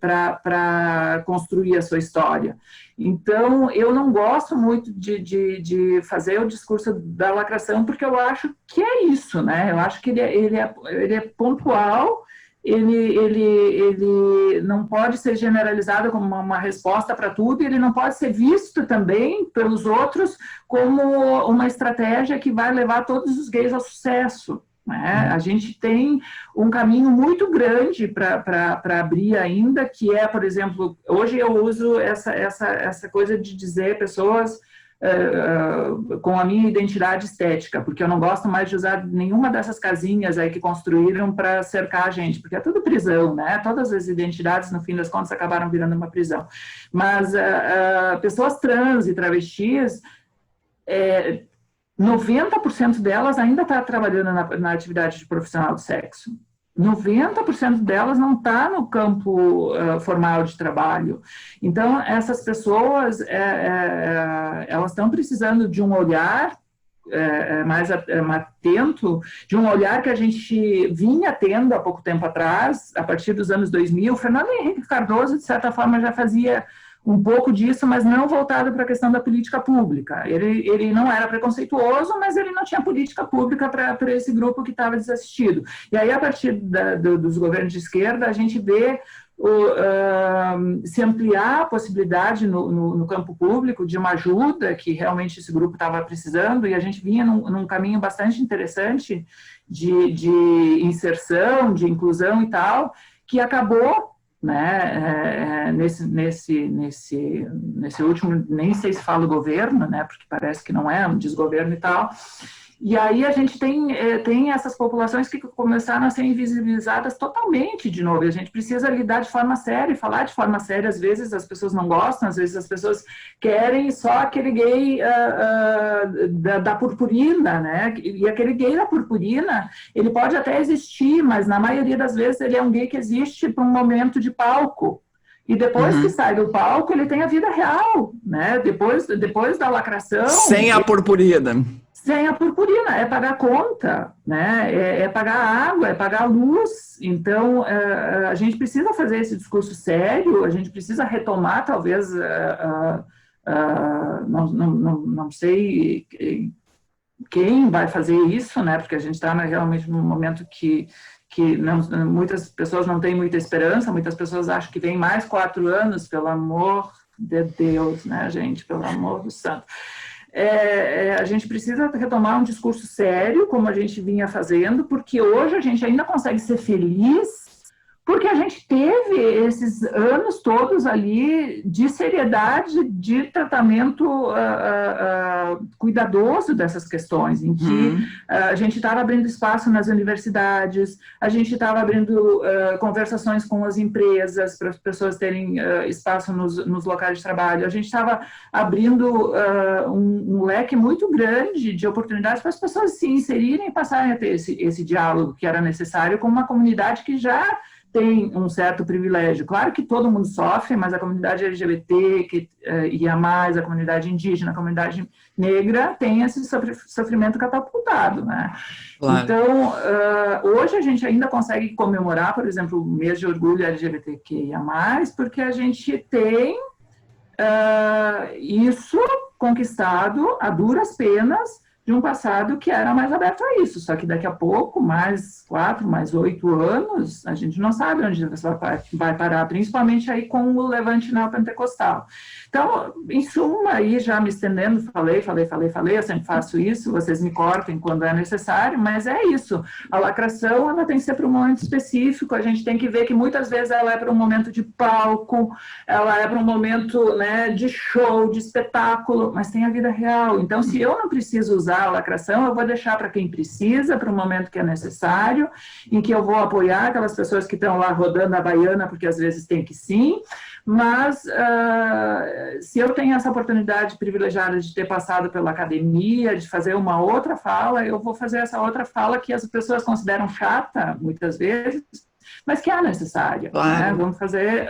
para construir a sua história. Então, eu não gosto muito de fazer o discurso da lacração, porque eu acho que é isso, né? Eu acho que ele é pontual, ele não pode ser generalizado como uma resposta para tudo, e ele não pode ser visto também pelos outros como uma estratégia que vai levar todos os gays ao sucesso. Né? A gente tem um caminho muito grande para abrir ainda, que é, por exemplo, hoje eu uso essa coisa de dizer pessoas com a minha identidade estética, porque eu não gosto mais de usar nenhuma dessas casinhas aí que construíram para cercar a gente, porque é tudo prisão, né? Todas as identidades, no fim das contas, acabaram virando uma prisão. Mas pessoas trans e travestis... 90% delas ainda está trabalhando na atividade de profissional de sexo. 90% delas não está no campo formal de trabalho. Então, essas pessoas, elas estão precisando de um olhar mais atento, de um olhar que a gente vinha tendo há pouco tempo atrás, a partir dos anos 2000. O Fernando Henrique Cardoso, de certa forma, já fazia um pouco disso, mas não voltado para a questão da política pública. Ele não era preconceituoso, mas ele não tinha política pública para esse grupo que estava desassistido. E aí, a partir dos governos de esquerda, a gente vê se ampliar a possibilidade no campo público de uma ajuda que realmente esse grupo estava precisando, e a gente vinha num caminho bastante interessante de inserção, de inclusão e tal, que acabou, né, nesse último, nem sei se fala governo, né, porque parece que não é um desgoverno e tal. E aí a gente tem essas populações que começaram a ser invisibilizadas totalmente de novo. E a gente precisa lidar de forma séria e falar de forma séria. Às vezes as pessoas não gostam, às vezes as pessoas querem só aquele gay da purpurina, né? E aquele gay da purpurina, ele pode até existir, mas na maioria das vezes ele é um gay que existe para um momento de palco. E depois que sai do palco, ele tem a vida real, né? Depois da lacração... Sem a purpurina. Sem a purpurina, é pagar conta, né? É pagar água, é pagar luz. Então, a gente precisa fazer esse discurso sério, a gente precisa retomar, talvez, não sei quem vai fazer isso, né? Porque a gente está realmente num momento que muitas pessoas não têm muita esperança, muitas pessoas acham que vem mais 4 anos, pelo amor de Deus, né, gente? Pelo amor do santo. A gente precisa retomar um discurso sério, como a gente vinha fazendo, porque hoje a gente ainda consegue ser feliz, porque a gente teve esses anos todos ali de seriedade, de tratamento cuidadoso dessas questões, em que a gente estava abrindo espaço nas universidades, a gente estava abrindo conversações com as empresas para as pessoas terem espaço nos locais de trabalho, a gente estava abrindo um leque muito grande de oportunidades para as pessoas se inserirem e passarem a ter esse diálogo que era necessário com uma comunidade que já tem um certo privilégio. Claro que todo mundo sofre, mas a comunidade LGBT, e a mais, a comunidade indígena, a comunidade negra, tem esse sofrimento catapultado, né? Claro. Então, hoje a gente ainda consegue comemorar, por exemplo, o mês de orgulho LGBTQIA+, porque a gente tem isso conquistado a duras penas de um passado que era mais aberto a isso, só que daqui a pouco, mais 4, mais 8 anos, a gente não sabe onde vai parar, principalmente aí com o levante neopentecostal. Então, em suma, aí já me estendendo, falei, eu sempre faço isso, vocês me cortem quando é necessário, mas é isso, a lacração, ela tem que ser para um momento específico, a gente tem que ver que muitas vezes ela é para um momento de palco, ela é para um momento, né, de show, de espetáculo, mas tem a vida real, então se eu não preciso usar a lacração, eu vou deixar para quem precisa, para o momento que é necessário, em que eu vou apoiar aquelas pessoas que estão lá rodando a baiana, porque às vezes tem que sim, mas se eu tenho essa oportunidade privilegiada de ter passado pela academia, de fazer uma outra fala, eu vou fazer essa outra fala que as pessoas consideram chata, muitas vezes, mas que é necessária. Claro. Né?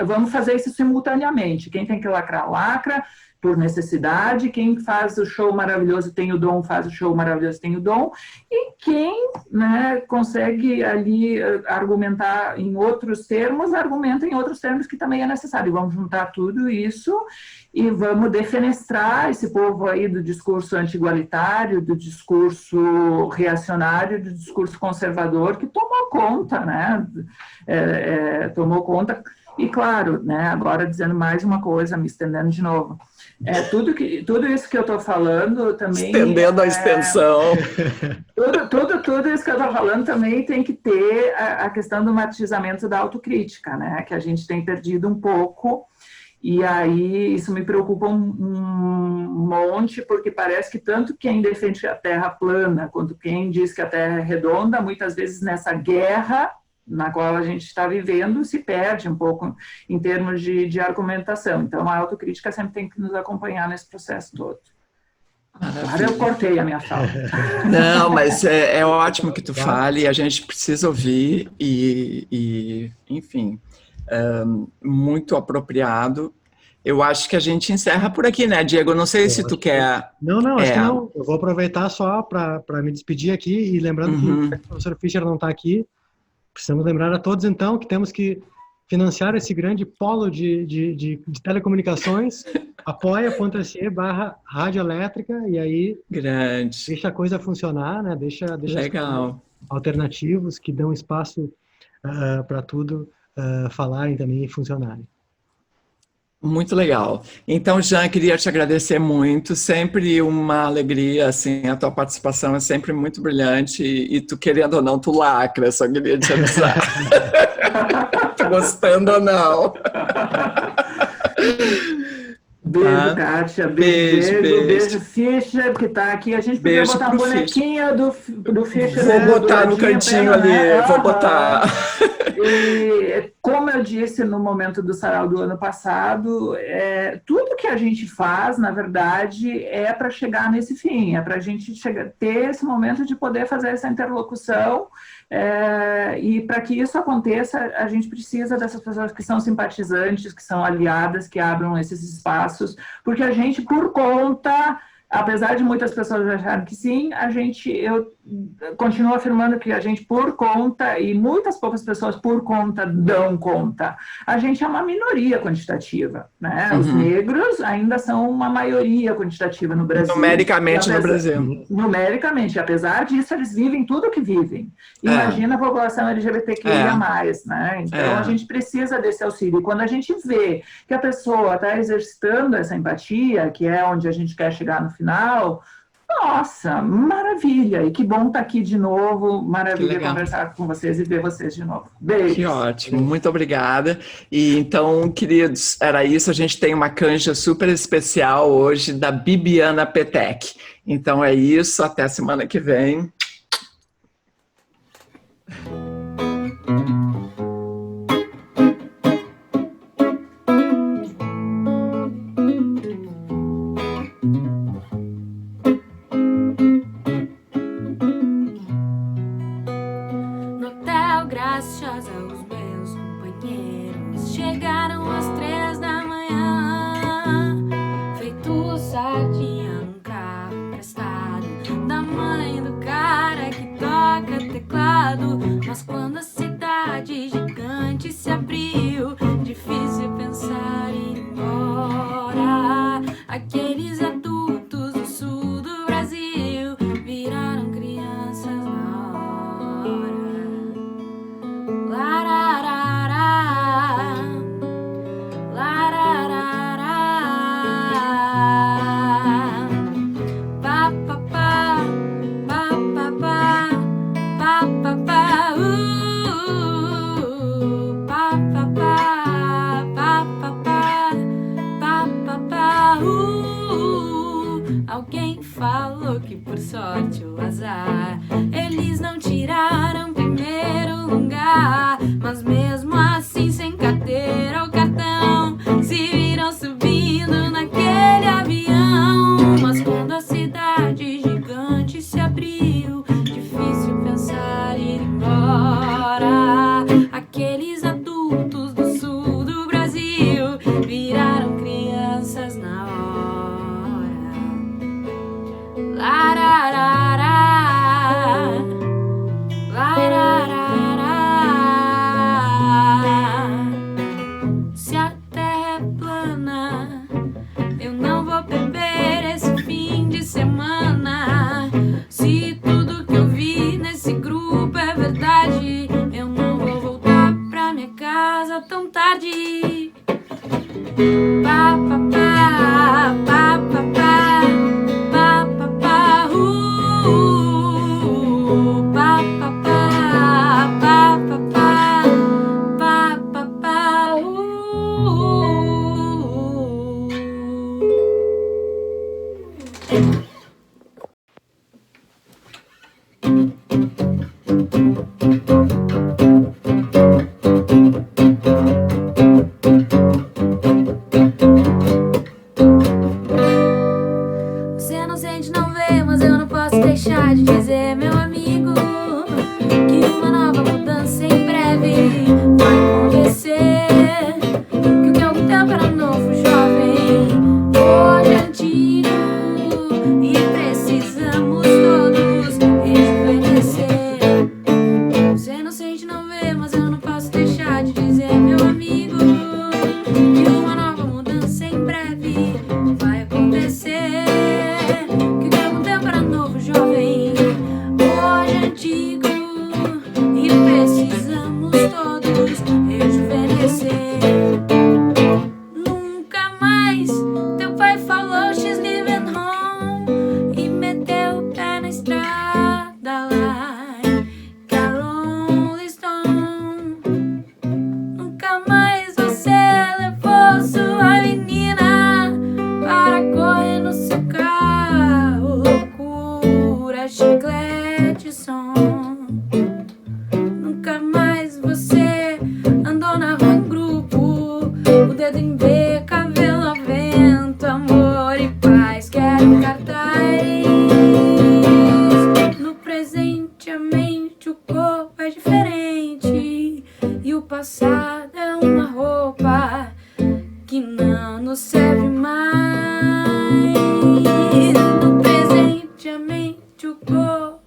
Vamos fazer isso simultaneamente. Quem tem que lacrar, lacra, por necessidade, quem faz o show maravilhoso tem o dom, faz o show maravilhoso tem o dom, e quem, né, consegue ali argumentar em outros termos, argumenta em outros termos que também é necessário. Vamos juntar tudo isso e vamos defenestrar esse povo aí do discurso anti-igualitário, do discurso reacionário, do discurso conservador, que tomou conta, né, tomou conta. E claro, né, agora dizendo mais uma coisa, me estendendo de novo, tudo isso que eu estou falando também... Estendendo a extensão. Tudo isso que eu estou falando também tem que ter a questão do matizamento da autocrítica, né, que a gente tem perdido um pouco, e aí isso me preocupa um monte, porque parece que tanto quem defende a Terra plana, quanto quem diz que a Terra é redonda, muitas vezes nessa guerra na qual a gente está vivendo, se perde um pouco em termos de argumentação. Então, a autocrítica sempre tem que nos acompanhar nesse processo todo. Agora eu cortei a minha fala. Não, mas é ótimo que tu fale, a gente precisa ouvir e enfim, muito apropriado. Eu acho que a gente encerra por aqui, né, Diego? Não sei se tu quer... Não, acho que não. Eu vou aproveitar só para me despedir aqui e lembrando que o professor Fischer não está aqui. Precisamos lembrar a todos, então, que temos que financiar esse grande polo de telecomunicações, apoia.se/radioelétrica, e aí deixa a coisa funcionar, né? Deixa Legal. Alternativos que dão espaço para tudo falarem também e funcionarem. Muito legal. Então, Jean, queria te agradecer muito. Sempre uma alegria, assim, a tua participação é sempre muito brilhante e tu, querendo ou não, tu lacra, só queria te avisar. Gostando ou não. Beijo, Kátia. Beijo, Diego. Beijo, Fischer, que tá aqui. A gente podia botar um bonequinho do Fischer. Vou botar no cantinho ali, vou botar. E, como eu disse no momento do sarau do ano passado, tudo que a gente faz, na verdade, é para chegar nesse fim, é para a gente ter esse momento de poder fazer essa interlocução. E para que isso aconteça, a gente precisa dessas pessoas que são simpatizantes, que são aliadas, que abram esses espaços, porque a gente, por conta, apesar de muitas pessoas acharem que sim, eu continuo afirmando que a gente, por conta, e muitas poucas pessoas por conta dão conta, a gente é uma minoria quantitativa, né? Os negros ainda são uma maioria quantitativa no Brasil. Numericamente no Brasil. Numericamente, apesar disso, eles vivem tudo o que vivem. Imagina a população LGBTQIA+, né? Então, a gente precisa desse auxílio. E quando a gente vê que a pessoa está exercitando essa empatia, que é onde a gente quer chegar no final, nossa, maravilha! E que bom estar aqui de novo, maravilha conversar com vocês e ver vocês de novo. Beijo! Que ótimo, muito obrigada. E então, queridos, era isso, a gente tem uma canja super especial hoje da Bibiana Petec. Então é isso, até a semana que vem. Alguém falou que por sorte ou azar eles não tiraram primeiro lugar, mas mesmo assim sem carteira ou cartão se viram subindo naquele avião. Mas quando a cidade gigante se abriu, difícil pensar em ir embora. Aqueles adultos do sul do Brasil viraram crianças na hora. Se a terra é plana, eu não vou beber esse fim de semana. Se tudo que eu vi nesse grupo é verdade, eu não vou voltar pra minha casa tão tarde. Pá, pá, pá, pá, pá, pá. dedo em B, cabelo ao vento, amor e paz. Quero cartaz. No presente a mente, o corpo é diferente e o passado é uma roupa que não nos serve mais. No presente a mente, o corpo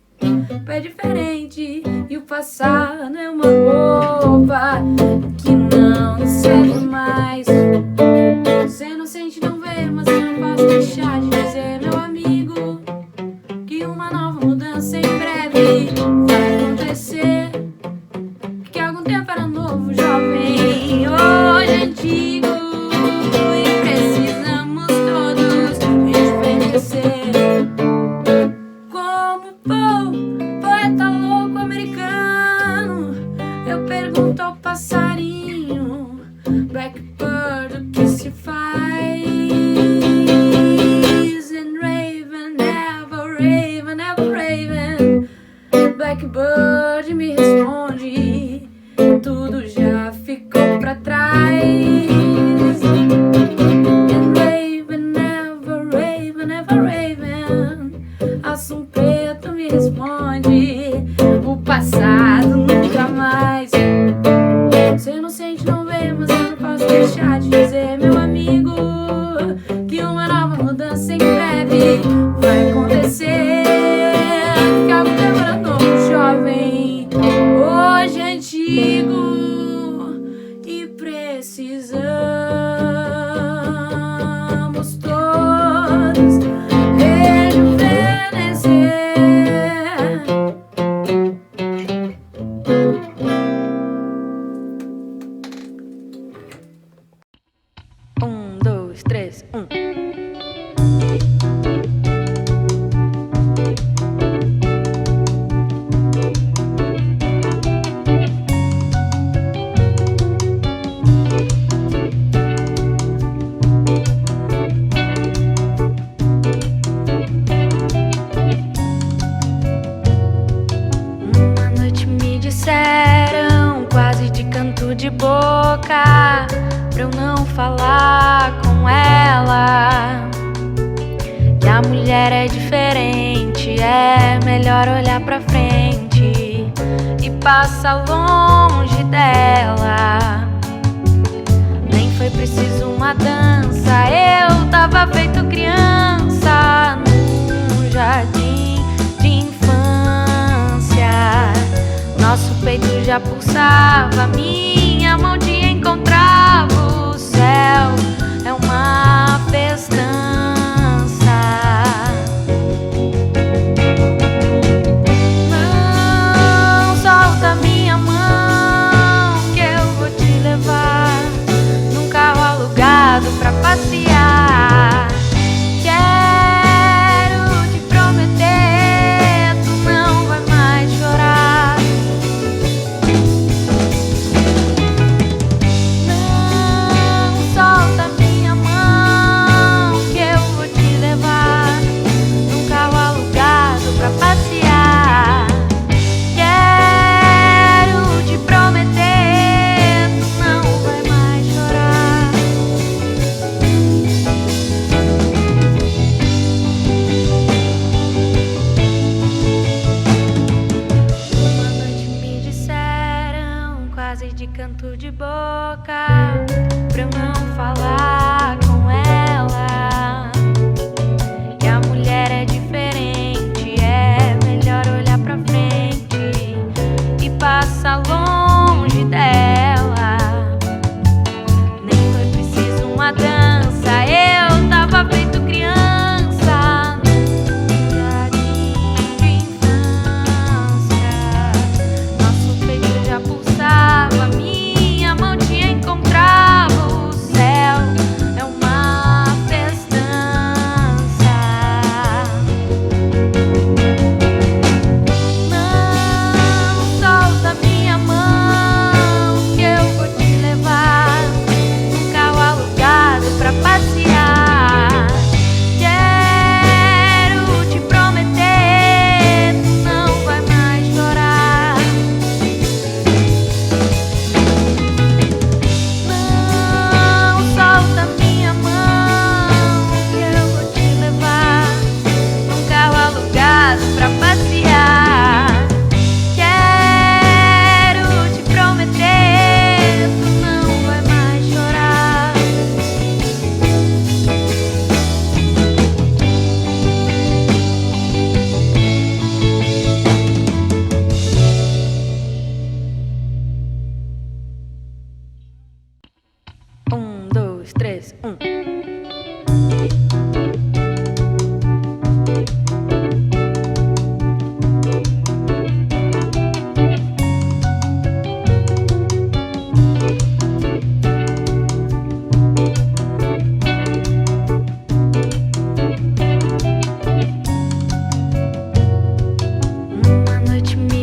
é diferente e o passado é uma roupa que não nos serve mais. Você não sente, não vê, mas eu não posso deixar de dizer, meu amigo, que uma nova mudança em breve vai acontecer. Que algum tempo era novo, jovem, hoje é antigo, e precisamos todos rejuvenescer. Como Poe, poeta louco americano, eu pergunto ao passarinho, Blackbird, o que se faz? And Raven, ever Raven, Blackbird me responde, tudo já ficou pra trás. And Raven, ever Raven, Assum Preto me responde, o passado nunca mais. Você não sente, não vê, mas eu não posso deixar de dizer, meu amigo, que uma nova mudança em breve vai acontecer. Que algo tempo era novo, jovem, hoje é antigo, e precisamos todos rejuvenescer. Dois, três, Uma noite me disseram, quase de canto de boca, pra eu não falar com ela, que a mulher é diferente, é melhor olhar pra frente e passar longe dela. Nem foi preciso uma dança, eu tava feito criança num jardim de infância. Nosso peito já pulsava, minha mão te encontrava, o céu é uma festança. Não solta minha mão, que eu vou te levar num carro alugado pra passear. Quero te prometer, tu não vai mais chorar. Não solta minha mão, que eu vou te levar num carro alugado pra passear. Quero te prometer, tu não vai mais chorar. Uma noite me disseram, quase de canto de boca, pra eu não falar com ela, que a mulher é diferente, é melhor olhar pra frente e passar longe dela. Nem foi preciso uma dança, eu tava feito criança num jardim de infância. Nosso peito já pulsava, minha mão te encontrava, o céu é uma 3, 1.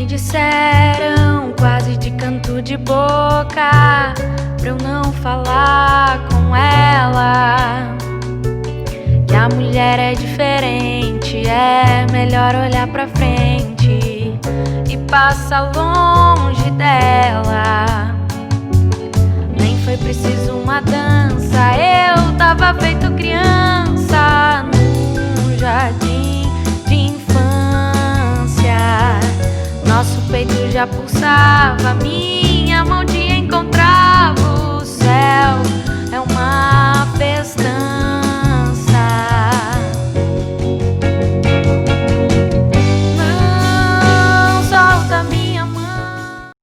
Disseram quase de canto de boca pra eu não falar com ela, que a mulher é diferente, é melhor olhar pra frente e passar longe dela. Nem foi preciso uma dança, eu tava feito criança num jardim de infância. Nosso peito já pulsava,